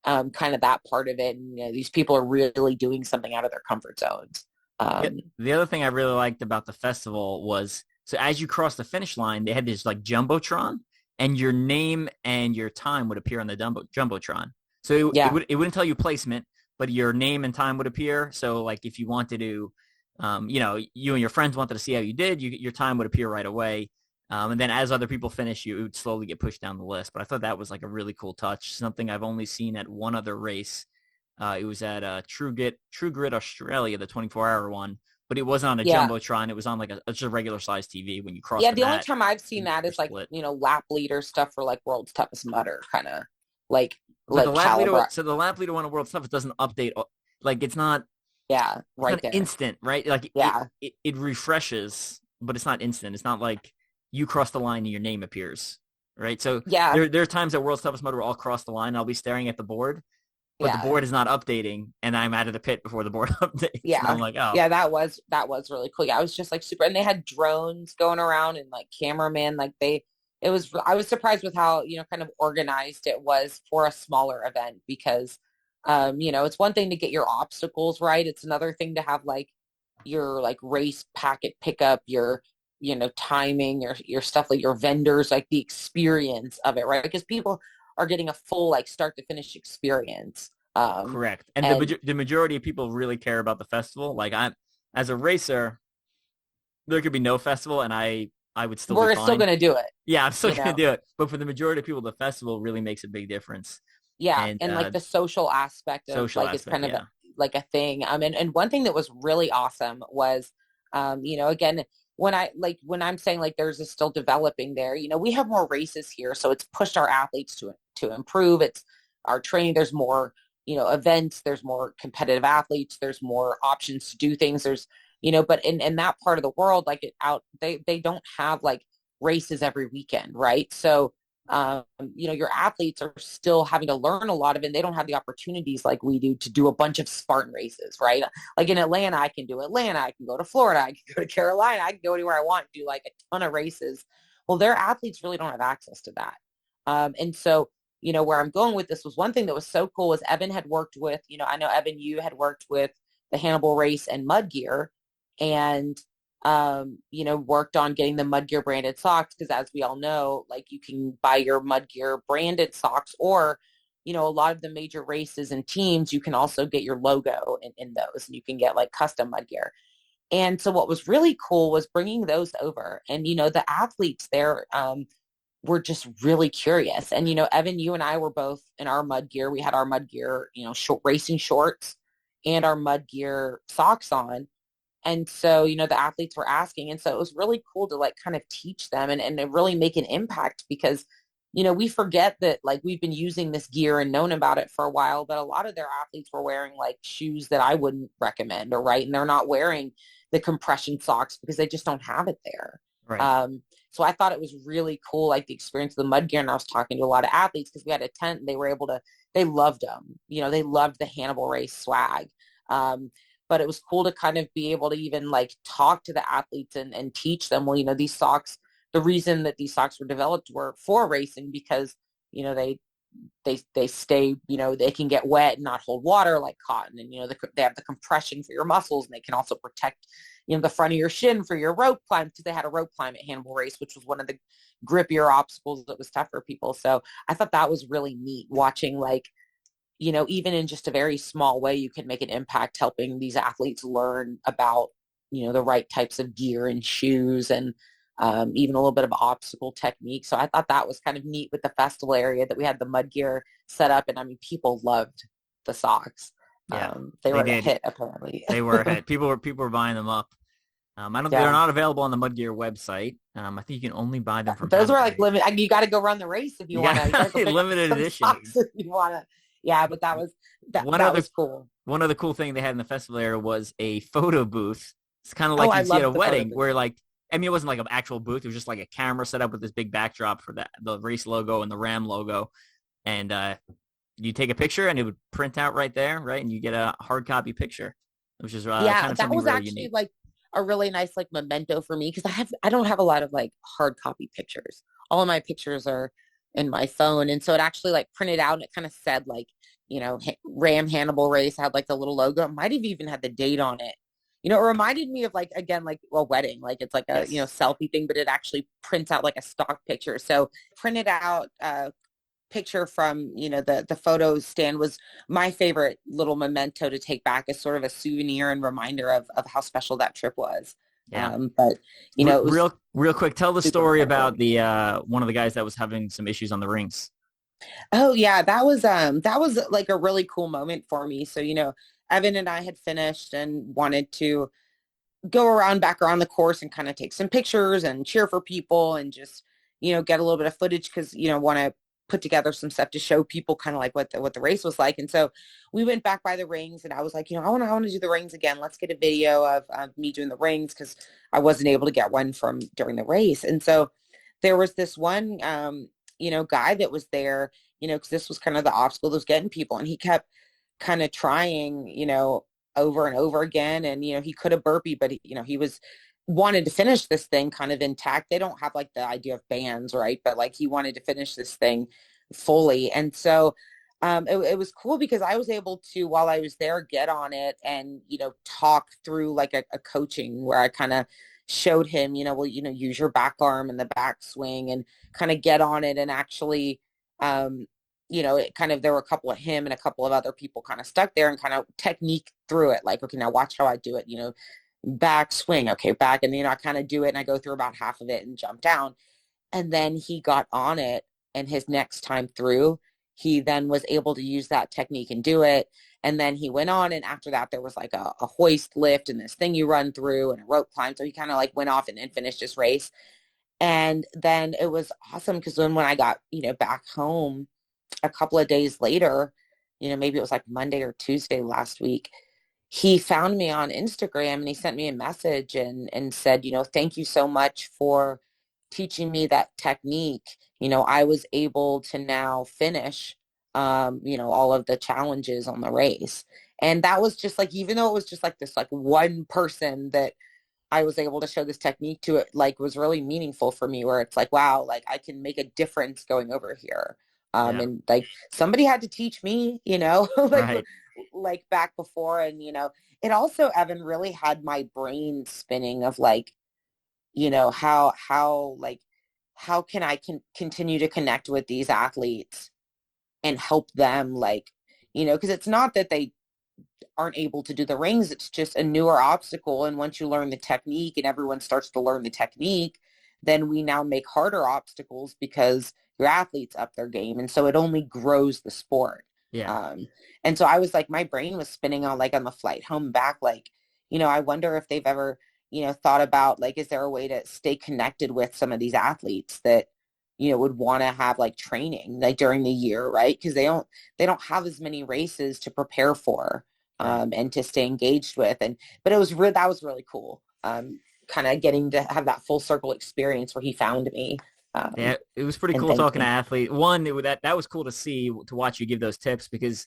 kind of that part of it, and these people are really doing something out of their comfort zones. Yeah. um The other thing I really liked about the festival was, so as you cross the finish line, they had this like jumbotron, and your name and your time would appear on the jumbotron. So yeah, it wouldn't tell you placement, but your name and time would appear. So like if you wanted to, you and your friends wanted to see how you did, your time would appear right away. And then as other people finish, you it would slowly get pushed down the list. But I thought that was like a really cool touch, something I've only seen at one other race. It was at True Grit Australia, the 24-hour one, but it wasn't on a Yeah. jumbotron. It was on like just a regular size TV. When you cross Yeah, the the only mat, time I've seen you that were is like, split. lap leader stuff for like World's Toughest Mudder, kind of like So the lap leader, caliber. so the lap leader one of World Stuff, it doesn't update. Like Yeah, it's right not there. instant, right? Like Yeah. it refreshes, but it's not instant. It's not like you cross the line and your name appears, right? So Yeah. there are times that World's Toughest Mudder will all cross the line. I'll be staring at the board, but the Yeah. board is not updating, and I'm out of the pit before the board updates, and I'm Yeah. like, oh, Yeah, that was really cool. Yeah, I was just like super, and they had drones going around and like cameramen, like I was surprised with how, kind of organized it was for a smaller event because it's one thing to get your obstacles right. It's another thing to have like your like race packet pickup, your timing, your stuff, like your vendors, like the experience of it, right? Because people are getting a full like start to finish experience. correct. And And the majority of people really care about the festival. Like I'm as a racer, there could be no festival, and I would still be we're still fine. going to do it, Yeah, I'm still you gonna know? do it. But for the majority of people, the festival really makes a big difference. Yeah. And And like the social aspect of social like, it's aspect, kind of yeah. like a thing. And one thing that was really awesome was, again, when I'm saying like there's a still developing there, we have more races here. So it's pushed our athletes to improve. It's our training. There's more, events, there's more competitive athletes, there's more options to do things. There's, but in that part of the world, like they don't have like races every weekend. Right. So, your athletes are still having to learn a lot of it. And they don't have the opportunities like we do to do a bunch of Spartan races, right? Like in Atlanta, I can do Atlanta. I can go to Florida. I can go to Carolina. I can go anywhere I want, do like a ton of races. Well, their athletes really don't have access to that. And so, where I'm going with this was one thing that was so cool was Evan had worked with, I know Evan, you had worked with the Hannibal Race and Mud Gear and worked on getting the Mud Gear branded socks because as we all know, like you can buy your Mud Gear branded socks or, a lot of the major races and teams, you can also get your logo in those and you can get like custom Mud Gear. And so what was really cool was bringing those over and, the athletes there were just really curious. And, Evan, you and I were both in our Mud Gear. We had our Mud Gear, short racing shorts and our Mud Gear socks on. And so, the athletes were asking. And so it was really cool to like kind of teach them and really make an impact because, we forget that like we've been using this gear and known about it for a while, but a lot of their athletes were wearing like shoes that I wouldn't recommend or right. And they're not wearing the compression socks because they just don't have it there. Right. So I thought it was really cool, like the experience of the Mud Gear. And I was talking to a lot of athletes because we had a tent and they were able to, they loved them. They loved the Hannibal Race swag. But it was cool to kind of be able to even like talk to the athletes and teach them, well, these socks, the reason that these socks were developed were for racing because, they stay, they can get wet and not hold water like cotton. And, they have the compression for your muscles and they can also protect, the front of your shin for your rope climb because they had a rope climb at Hannibal Race, which was one of the grippier obstacles that was tough for people. So I thought that was really neat watching like, even in just a very small way, you can make an impact helping these athletes learn about, the right types of gear and shoes and even a little bit of obstacle technique. So I thought that was kind of neat with the festival area that we had the Mud Gear set up. And I mean, people loved the socks. Yeah, They were a did. hit apparently. They were a hit. People were buying them up. I don't. They're Yeah. not available on the Mud Gear website. I think you can only buy them from. Those were like Hannibal. limited. You got to go run the race if you want to. You got to go Limited edition. if you want to. Yeah, but that was cool. One other cool thing they had in the festival area was a photo booth. It's kind of like you see at a wedding where like, I mean, it wasn't like an actual booth. It was just like a camera set up with this big backdrop for the race logo and the Ram logo. And you take a picture and it would print out right there, right? And you get a hard copy picture, which is kind of that was really actually unique. like a really nice like memento for me because I don't have a lot of like hard copy pictures. All of my pictures are in my phone. And so it actually like printed out and it kind of said like, Ram Hannibal Race had like the little logo. It might have even had the date on it. It reminded me of like, again, like a wedding, like it's like a, Yes. selfie thing, but it actually prints out like a stock picture. So printed out picture from, the photo stand was my favorite little memento to take back as sort of a souvenir and reminder of how special that trip was. Yeah. But, it was real quick, tell the story about the one of the guys that was having some issues on the rings. Oh yeah, that was like a really cool moment for me. So, Evan and I had finished and wanted to go around back around the course and kind of take some pictures and cheer for people and just, get a little bit of footage because, want to put together some stuff to show people kind of like what the race was like. And so we went back by the rings and I was like, I want to do the rings again. Let's get a video of me doing the rings because I wasn't able to get one from during the race. And so there was this one, guy that was there, because this was kind of the obstacle that was getting people. And he kept kind of trying, over and over again. And, he could have burpee, but he was wanted to finish this thing kind of intact. They don't have like the idea of bands, right? But like he wanted to finish this thing fully. And so it was cool because I was able to, while I was there, get on it and, talk through like a coaching where I kind of showed him, use your back arm and the back swing and kind of get on it and actually, it kind of, there were a couple of him and a couple of other people kind of stuck there and kind of technique through it. Like, okay, now watch how I do it, back swing. Okay, back. And, I kind of do it and I go through about half of it and jump down. And then he got on it and his next time through, he then was able to use that technique and do it. And then he went on. And after that, there was like a hoist lift and this thing you run through and a rope climb. So he kind of like went off and finished his race. And then it was awesome because when I got, back home a couple of days later, maybe it was like Monday or Tuesday last week, he found me on Instagram and he sent me a message and said, thank you so much for teaching me that technique. I was able to now finish, all of the challenges on the race. And that was just like, even though it was just like this, like one person that I was able to show this technique to, it like was really meaningful for me where it's like, wow, like I can make a difference going over here. Yeah. And like somebody had to teach me, like, Right. like back before. And, it also, Evan, really had my brain spinning of like, how can I continue to connect with these athletes and help them like, because it's not that they aren't able to do the rings. It's just a newer obstacle. And once you learn the technique and everyone starts to learn the technique, then we now make harder obstacles because your athletes up their game. And so it only grows the sport. Yeah. And so I was like, my brain was spinning on like on the flight home back, like, I wonder if they've ever, thought about like, is there a way to stay connected with some of these athletes that, would want to have like training like during the year, right? Because they don't have as many races to prepare for and to stay engaged with. But it was that was really cool. Kind of getting to have that full circle experience where he found me. Yeah, it was pretty cool talking to athletes. One, that was cool to see, to watch you give those tips because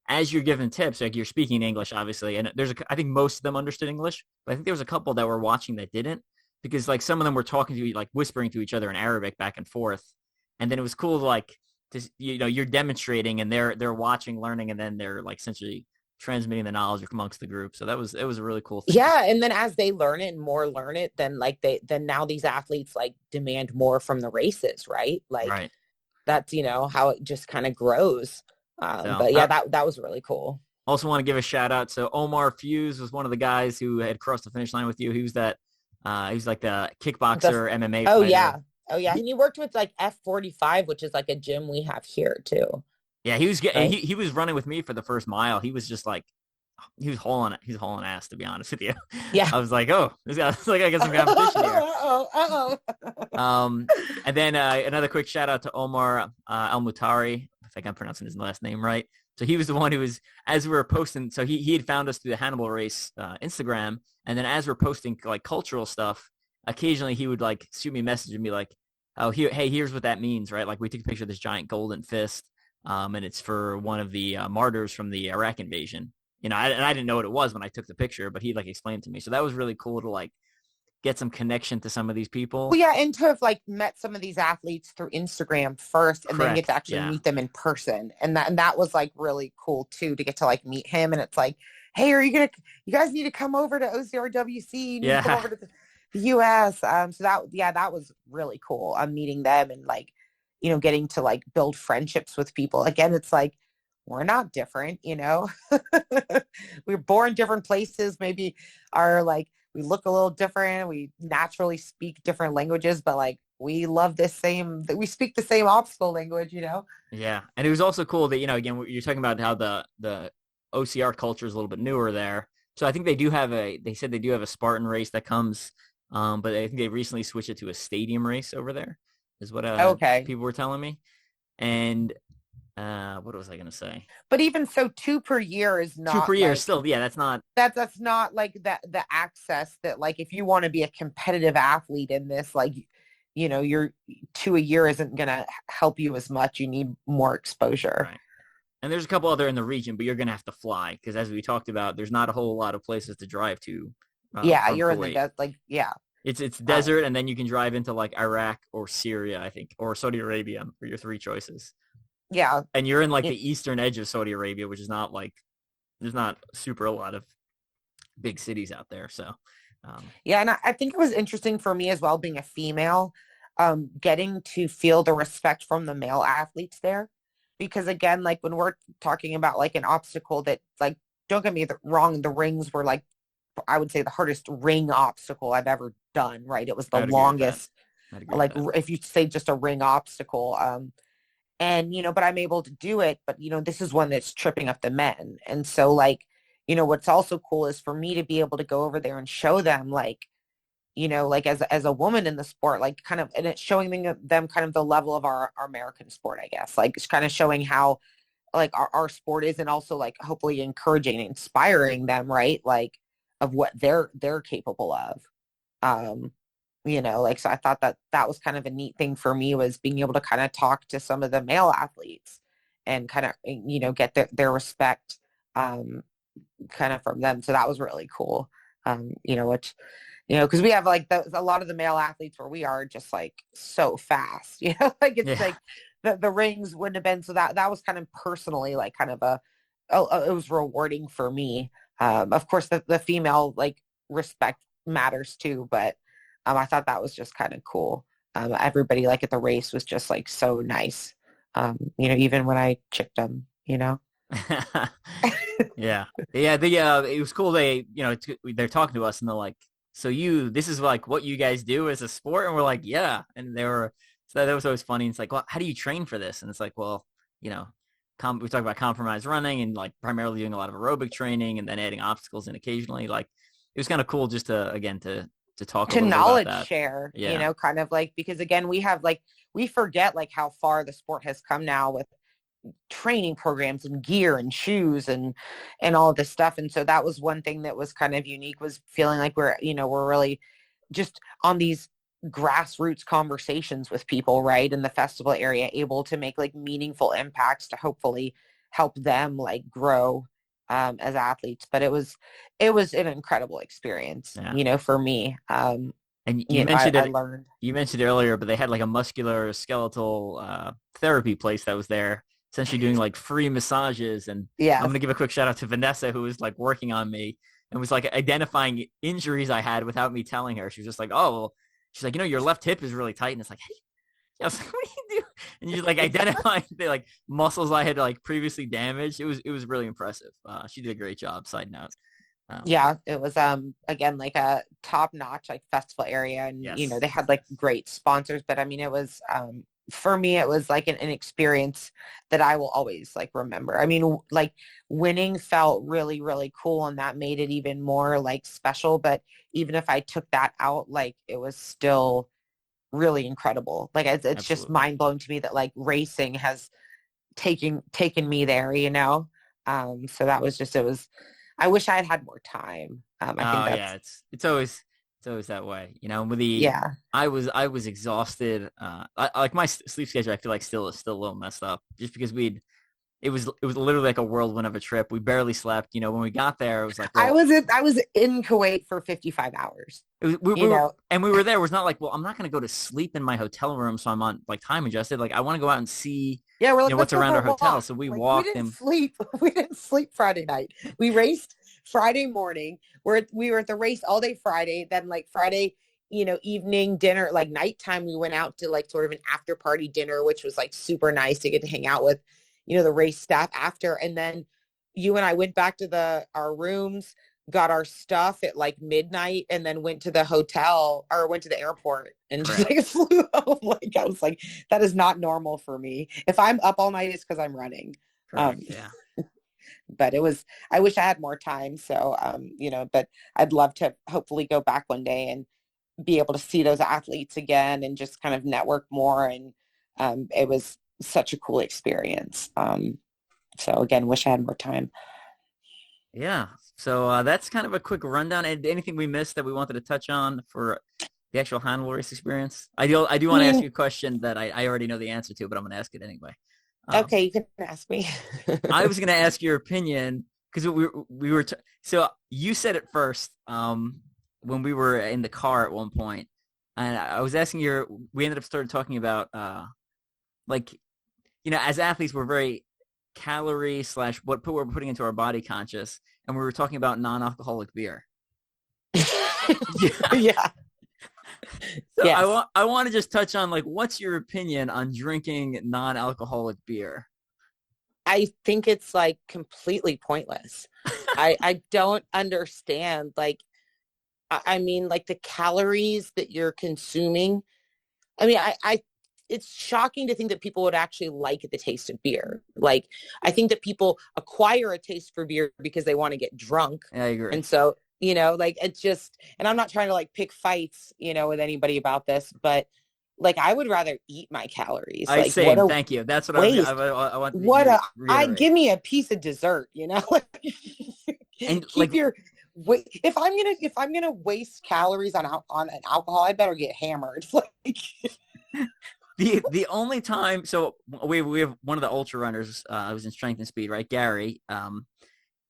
as you're giving tips, like you're speaking English, obviously, and I think most of them understood English, but I think there was a couple that were watching that didn't because like some of them were talking to you, like whispering to each other in Arabic back and forth. And then it was cool to like, you're demonstrating and they're watching, learning, and then they're like essentially transmitting the knowledge amongst the group. So it was a really cool thing. Yeah. And then as they learn it and more learn it, then like then now these athletes like demand more from the races, right? Like Right. that's, how it just kind of grows. But yeah, that was really cool. Also want to give a shout out. So Omar Fuse was one of the guys who had crossed the finish line with you. He was like the kickboxer MMA Oh fighter. yeah. Oh yeah. And he worked with like F45, which is like a gym we have here too. Yeah, he was Right? he was running with me for the first mile. He was just like he was hauling ass, to be honest with you. Yeah. I was like, oh, this guy's like I got some competition here. Uh-oh. And then another quick shout out to Omar Al Mutari. I think I'm pronouncing his last name right. So he was the one who was, as we were posting, so he had found us through the Hannibal Race Instagram, and then as we're posting like cultural stuff, occasionally he would like shoot me a message and be like, oh, hey, here's what that means, right? Like we took a picture of this giant golden fist, and it's for one of the martyrs from the Iraq invasion. And I didn't know what it was when I took the picture, but he like explained to me. So that was really cool to like get some connection to some of these people. Well, yeah, and to have like met some of these athletes through Instagram first and then get to actually meet them in person. And that was like really cool too, to get to like meet him. And it's like, hey, you guys need to come over to OCRWC, you need to come over to the US. So that was really cool. I'm meeting them and like, getting to like build friendships with people. Again, it's like, we're not different, we're born different places, maybe are like, we look a little different. We naturally speak different languages, but like we we speak the same obstacle language, Yeah. And it was also cool that, again, you're talking about how the OCR culture is a little bit newer there. So I think they said they do have a Spartan race that comes, but I think they recently switched it to a stadium race over there, is what Okay. people were telling me. And what was I going to say? But even so, two per year is Two per not year like still. Yeah, that's not. that's not like that the access that like if you want to be a competitive athlete in this, like you're two a year isn't gonna help you as much. You need more exposure. Right. And there's a couple other in the region, but you're going to have to fly because as we talked about, there's not a whole lot of places to drive to Yeah, from you're in the Kuwait. like yeah. It's Um, desert, and then you can drive into like Iraq or Syria, I think, or Saudi Arabia for your three choices. yeah. And you're in like It, the eastern edge of Saudi Arabia, which is not like there's not super a lot of big cities out there. So, yeah, and I think it was interesting for me as well, being a female, getting to feel the respect from the male athletes there. Because again, like when we're talking about like an obstacle that like don't get me wrong, the rings were like I would say the hardest ring obstacle I've ever done, right? It was the I would agree with that. longest, I'd agree with like that. if you say just a ring obstacle. And but I'm able to do it, but this is one that's tripping up the men. And so like, what's also cool is for me to be able to go over there and show them like, like as a woman in the sport, like kind of, and it's showing them kind of the level of our American sport, I guess. Like it's kind of showing how like our sport is and also like hopefully encouraging and inspiring them, right? Like of what they're capable of. Um, like so I thought that was kind of a neat thing for me was being able to kind of talk to some of the male athletes and kind of get their respect kind of from them. So that was really cool. Which because we have like a lot of the male athletes where we are just like so fast, like it's Yeah, like the rings wouldn't have been so that was kind of personally like kind of it was rewarding for me. Of course the female like respect matters too, but I thought that was just kind of cool. Everybody like at the race was just like so nice. Even when I chipped them. yeah, yeah. It was cool. They're talking to us and they're like, "So this is like what you guys do as a sport?" And we're like, "Yeah." And so that was always funny. It's like, "Well, how do you train for this?" And it's like, "Well, you know, we talk about compromised running and like primarily doing a lot of aerobic training and then adding obstacles in occasionally. Like, it was kind of cool just to talk a To little bit about knowledge that." share, Yeah, kind of like because again we have like we forget like how far the sport has come now with training programs and gear and shoes and all this stuff. And so that was one thing that was kind of unique was feeling like we're really just on these grassroots conversations with people right in the festival area able to make like meaningful impacts to hopefully help them like grow as athletes. But it was an incredible experience yeah. for me. And you I, mentioned I it. learned. You mentioned it earlier, but they had like a muscular skeletal therapy place that was there, essentially doing like free massages. And I'm Yes. gonna give a quick shout out to Vanessa, who was like working on me and was like identifying injuries I had without me telling her. She was just like, "Oh, well," she's like, "Your left hip is really tight," and it's like, "Hey," I was like, "What do you do?" And you like identifying the like muscles I had like previously damaged. It was really impressive. She did a great job. Side note. Um, Yeah, it was again like a top notch like festival area and yes, they had like great sponsors, but I mean it was for me it was like an experience that I will always like remember. I mean like winning felt really really cool and that made it even more like special, but even if I took that out like it was still really incredible. Like it's just absolutely. mind blowing to me that like racing has taken me there. So that was just it was I wish I had more time. I think Oh yeah, that's it's always that way. With the yeah. I was exhausted. Like my sleep schedule, I feel like still a little messed up, just because it was literally like a whirlwind of a trip. We barely slept. When we got there, it was like, well, I was in Kuwait for 55 hours. we You were know. and we were there. It was not like, well, I'm not gonna go to sleep in my hotel room, so I'm on like time adjusted. Like I want to go out and see, Yeah, we're like, let's what's go around for a our hotel. walk. So we Like we walked didn't and sleep. We didn't sleep Friday night. We raced Friday morning. We were at the race all day Friday. Then like Friday, evening dinner, like nighttime, we went out to like sort of an after party dinner, which was like super nice to get to hang out with, the race staff after. And then you and I went back to our rooms, got our stuff at like midnight, and then went to the hotel or went to the airport and just correct, like flew home. Like I was like, that is not normal for me. If I'm up all night, it's because I'm running. Um, correct, yeah. but I wish I had more time. So, but I'd love to hopefully go back one day and be able to see those athletes again and just kind of network more. And it was such a cool experience. So again, wish I had more time. Yeah. So that's kind of a quick rundown. And anything we missed that we wanted to touch on for the actual Hannibal Race experience? I do want to ask you a question that I already know the answer to, but I'm going to ask it anyway. Okay, you can ask me. I was going to ask your opinion because so you said it first when we were in the car at one point, and I was asking we ended up started talking about like, as athletes, we're very calorie / what we're putting into our body conscious, and we were talking about non-alcoholic beer. Yeah. So yes. I want to just touch on, like, what's your opinion on drinking non-alcoholic beer? I think it's like completely pointless. I don't understand. Like, I mean, like the calories that you're consuming. I mean, it's shocking to think that people would actually like the taste of beer. Like, I think that people acquire a taste for beer because they want to get drunk. Yeah, I agree. And so, like it's just, and I'm not trying to like pick fights, with anybody about this, but like I would rather eat my calories. Like, same. Thank you. That's what I want. Give me a piece of dessert, and keep your. If I'm gonna waste calories on an alcohol, I better get hammered. Like. The only time, so we have one of the ultra runners who's in strength and speed, right? Gary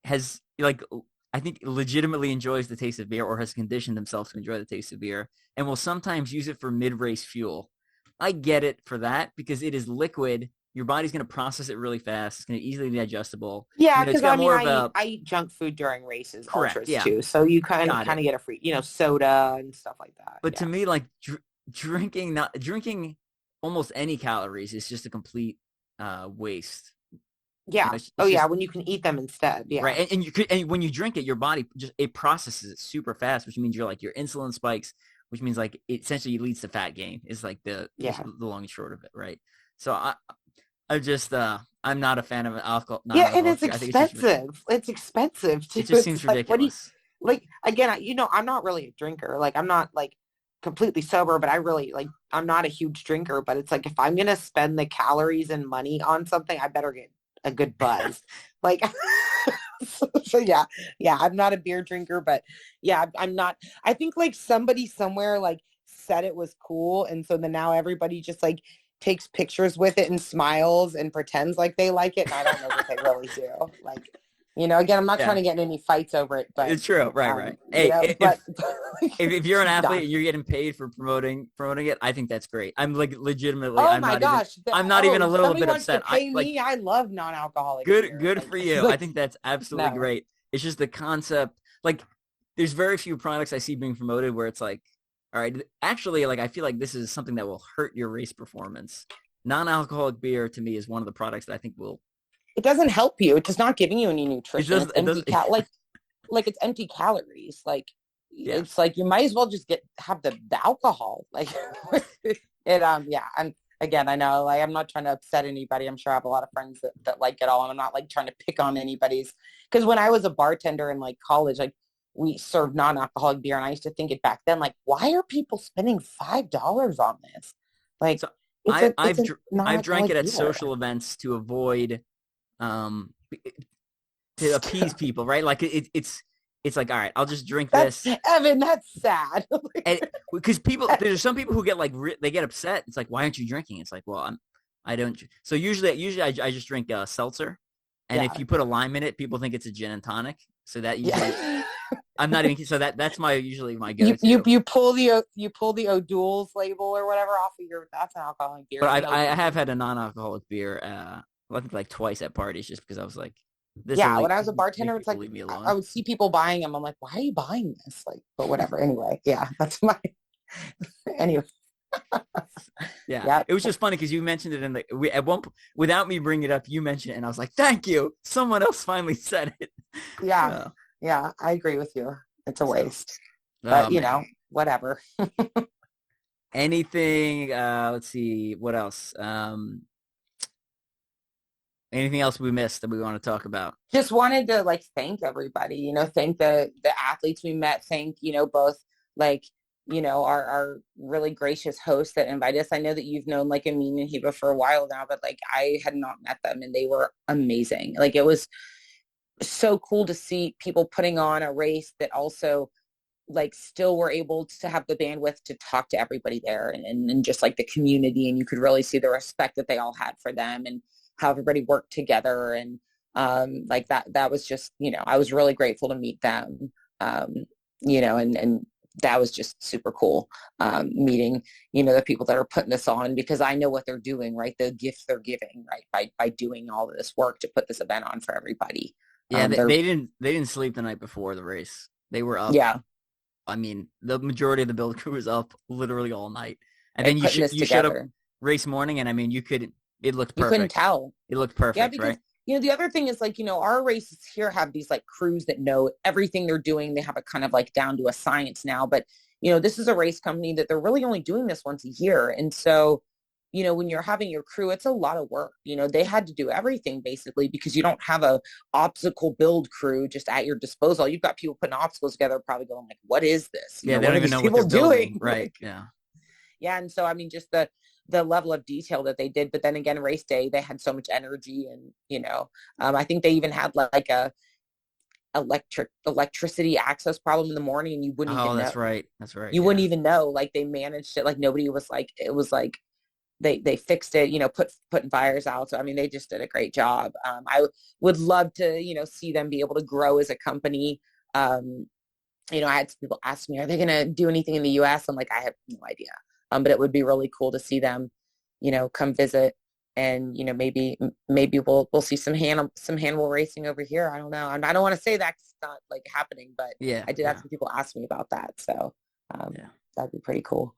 has, like, I think legitimately enjoys the taste of beer, or has conditioned himself to enjoy the taste of beer, and will sometimes use it for mid-race fuel. I get it for that because it is liquid. Your body's going to process it really fast. It's going to be easily digestible. Yeah, because I eat junk food during races, correct, ultras too. So you kind of get a free, soda and stuff like that. But to me, like drinking almost any calories is just a complete waste. Yeah. When you can eat them instead. Yeah. Right. And when you drink it, your body it processes it super fast, which means your insulin spikes, which means like it essentially leads to fat gain is like the long and short of it. Right. So I'm not a fan of alcohol. Yeah. And it's expensive. It's expensive too. It just seems ridiculous. Again, I'm not really a drinker. Like, I'm not like completely sober, but I'm not a huge drinker, but it's like, if I'm going to spend the calories and money on something, I better get a good buzz. Like, so yeah, I'm not a beer drinker, but yeah, I'm not, I think like somebody somewhere like said it was cool. And so then now everybody just like takes pictures with it and smiles and pretends like they like it. And I don't know that they really do. Like, again, I'm not trying to get in any fights over it, but it's true. Right. Hey, if you're an athlete and you're getting paid for promoting it, I think that's great. I'm like legitimately. Oh my gosh. I'm not even a little bit upset. I love non-alcoholic. Good for you. I think that's absolutely great. It's just the concept. Like, there's very few products I see being promoted where it's like, all right, actually, like, I feel like this is something that will hurt your race performance. Non-alcoholic beer to me is one of the products that I think will. It doesn't help you. It's not giving you any nutrition. It's empty like it's empty calories. Like, it's like you might as well just have the alcohol. Like, And again, I know, like, I'm not trying to upset anybody. I'm sure I have a lot of friends that like it all, and I'm not like trying to pick on anybody's. Because when I was a bartender in like college, like we served non-alcoholic beer, and I used to think it back then, like, why are people spending $5 on this? Like, so I've drank it at social events to avoid. To appease people, right? Like it's like, all right, I'll just drink this. Evan, that's sad. Because there's some people who get like they get upset. It's like, why aren't you drinking? It's like, well, I don't. So usually I just drink seltzer, and if you put a lime in it, people think it's a gin and tonic. So that usually I'm not even. So that's usually my go-to. You pull the O'Doul's label or whatever off of that's an alcoholic beer. But I have had a non-alcoholic beer. I think like twice at parties, just because I was like, when I was a bartender, it's like I would see people buying them. I'm like, why are you buying this? Like, but whatever. Anyway, that's my. Anyway. Yeah. It was just funny because you mentioned it at one point, without me bringing it up. You mentioned it, and I was like, thank you. Someone else finally said it. Yeah, I agree with you. It's a waste, but whatever. Anything? Let's see. What else? Anything else we missed that we want to talk about? Just wanted to like thank everybody, thank the athletes we met, thank, both like, our really gracious hosts that invited us. I know that you've known like Amin and Hiba for a while now, but like I had not met them and they were amazing. Like it was so cool to see people putting on a race that also like still were able to have the bandwidth to talk to everybody there and just like the community, and you could really see the respect that they all had for them and how everybody worked together. And like that was just, I was really grateful to meet them. And that was just super cool, meeting, the people that are putting this on, because I know what they're doing, right? The gift they're giving, right? By doing all of this work to put this event on for everybody. Yeah, they didn't sleep the night before the race. They were up. Yeah. I mean, the majority of the build crew was up literally all night. And then And putting this you showed up together. race morning, and I mean, it looked You couldn't perfect. tell. It looked Yeah, perfect, because right? the other thing is like, our races here have these like crews that know everything they're doing. They have it kind of like down to a science now, but this is a race company that they're really only doing this once a year. And so, when you're having your crew, it's a lot of work. They had to do everything basically, because you don't have a obstacle build crew just at your disposal. You've got people putting obstacles together, probably going like, what is this? Yeah, they What don't are even these know what people they're building. doing? Right. Like, Yeah. yeah. And so, I mean, just the level of detail that they did, but then again, race day, they had so much energy. And, I think they even had like a electricity access problem in the morning, and you wouldn't Oh, even know. that's right. That's right. You Yeah. wouldn't even know. Like they managed it. Like nobody was like, it was like they fixed it, putting fires out. So I mean, they just did a great job. I would love to, see them be able to grow as a company. I had some people ask me, are they going to do anything in the US? I'm like, I have no idea. But it would be really cool to see them, come visit, and, maybe we'll see some Hannibal racing over here. I don't know. I don't want to say that 'cause it's not like happening, but Yeah. I did have Yeah. some people ask me about that. So, Yeah. that'd be pretty cool.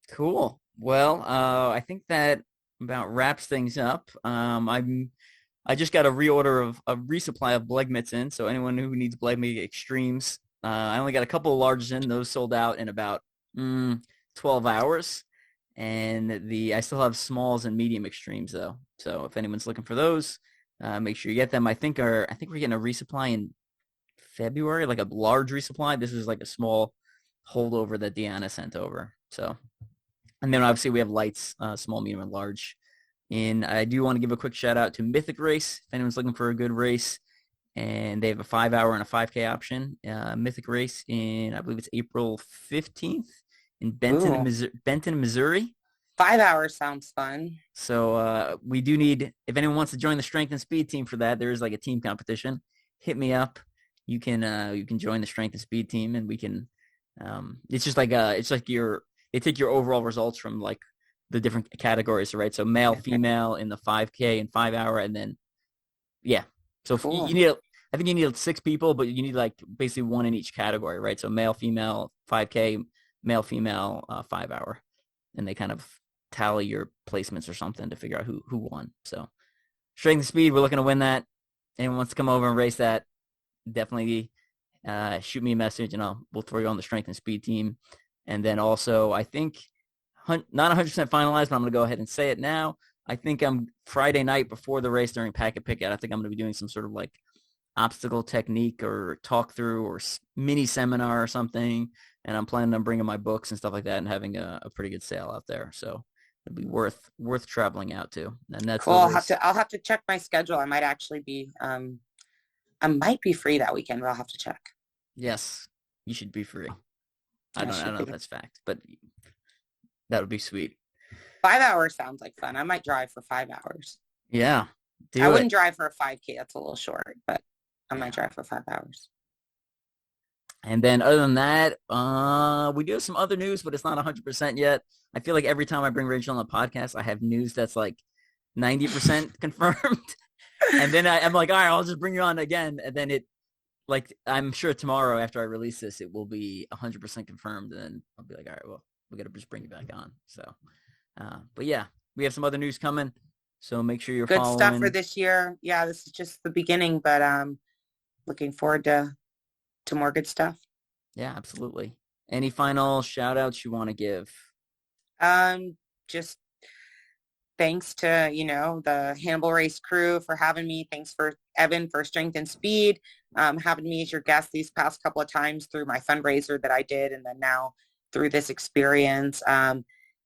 Cool. Well, I think that about wraps things up. I just got a reorder of a resupply of Bleg mitts in. So anyone who needs Bleg Mitt Extremes, I only got a couple of larges in. Those sold out in about 12 hours. And I still have smalls and medium extremes though. So if anyone's looking for those, make sure you get them. I think we're getting a resupply in February, like a large resupply. This is like a small holdover that Deanna sent over. So, and then obviously we have lights, small, medium, and large. And I do want to give a quick shout out to Mythic Race if anyone's looking for a good race. And they have a 5-hour and a 5K option. Mythic Race in, I believe it's April 15th in Ooh, Benton, Missouri. 5 hours sounds fun. So we do need, if anyone wants to join the strength and speed team for that, there is like a team competition. Hit me up. You can join the strength and speed team, and we can. It's just like they take your overall results from like the different categories, right? So male, female in the 5K and 5-hour, and then yeah. So if Cool. you need, I think you need 6 people, but you need like basically one in each category, right? So male, female, 5K, male, female, 5-hour, and they kind of tally your placements or something to figure out who won. So strength and speed, we're looking to win that. Anyone wants to come over and race that, definitely shoot me a message, and we'll throw you on the strength and speed team. And then also, I think not 100% finalized, but I'm going to go ahead and say it now. I think I'm Friday night before the race during packet picket. I think I'm going to be doing some sort of like obstacle technique or talk through or mini seminar or something. And I'm planning on bringing my books and stuff like that and having a pretty good sale out there. So it'll be worth traveling out to. And that's Cool. the race. I'll have to check my schedule. I might actually be I might be free that weekend, but I'll have to check. Yes, you should be free. I don't know if Be. that's fact, but that would be sweet. 5 hours sounds like fun. I might drive for 5 hours. Yeah, I wouldn't drive for a 5K. That's a little short, but I might drive for 5 hours. And then other than that, we do have some other news, but it's not 100% yet. I feel like every time I bring Rachel on the podcast, I have news that's like 90% confirmed. And then I'm like, all right, I'll just bring you on again. And then I'm sure tomorrow after I release this, it will be 100% confirmed. And then I'll be like, all right, well, we got to just bring you back on. So, but yeah, we have some other news coming. So make sure you're good following. Stuff for this year. Yeah, this is just the beginning, but looking forward to more good stuff. Yeah, absolutely. Any final shout outs you want to give? Just thanks to, the Hannibal Race crew for having me. Thanks for Evan for Strength and Speed, having me as your guest these past couple of times through my fundraiser that I did, and then now through this experience.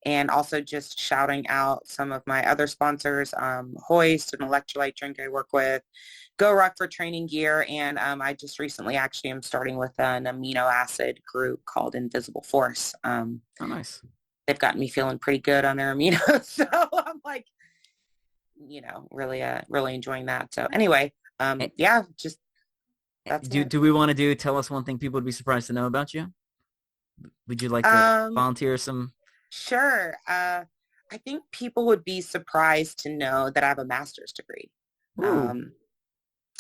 And also just shouting out some of my other sponsors, Hoist, an electrolyte drink I work with, Go Ruck for training gear, and I just recently actually am starting with an amino acid group called Invisible Force. Oh, nice. They've gotten me feeling pretty good on their aminos, so I'm like, really enjoying that. So anyway, yeah, just that's do we want to tell us one thing people would be surprised to know about you? Would you like to volunteer some? Sure. I think people would be surprised to know that I have a master's degree.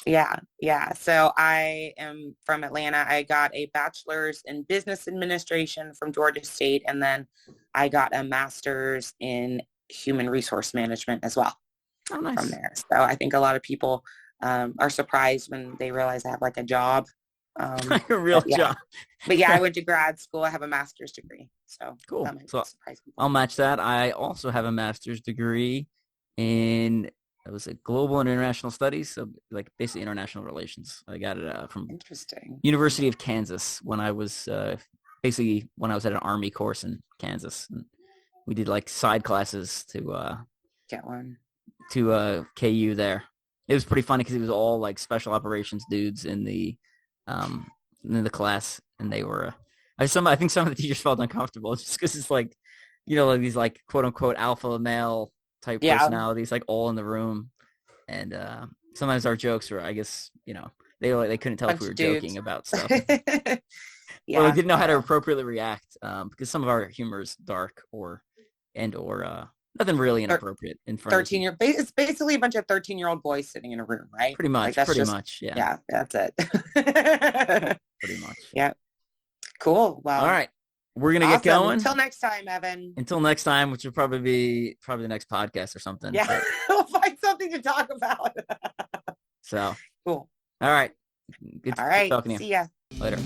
Yeah. So I am from Atlanta. I got a bachelor's in business administration from Georgia State, and then I got a master's in human resource management as well from there. So I think a lot of people are surprised when they realize I have like a job. A real job. But yeah, I went to grad school. I have a master's degree. So cool. So I'll match that. I also have a master's degree in global and international studies, so like basically international relations. I got it from University of Kansas when I was at an Army course in Kansas. And we did like side classes to get one to KU there. It was pretty funny because it was all like special operations dudes in the class, and they were I think some of the teachers felt uncomfortable just because it's like, like these like quote unquote alpha male type personalities like all in the room, and sometimes our jokes were, I guess, they couldn't tell if we were joking about stuff. Or they didn't know how to appropriately react, because some of our humor is dark or nothing really inappropriate in front 13-year it's basically a bunch of 13-year-old boys sitting in a room, right? Pretty much. Like, pretty much. Yeah, that's it. Pretty much. Yeah. Cool. Well, all right. We're going to get going. Until next time, Evan. Until next time, which will probably be the next podcast or something. Yeah. We'll find something to talk about. So. Cool. All right. Good talking to you. See ya. Later.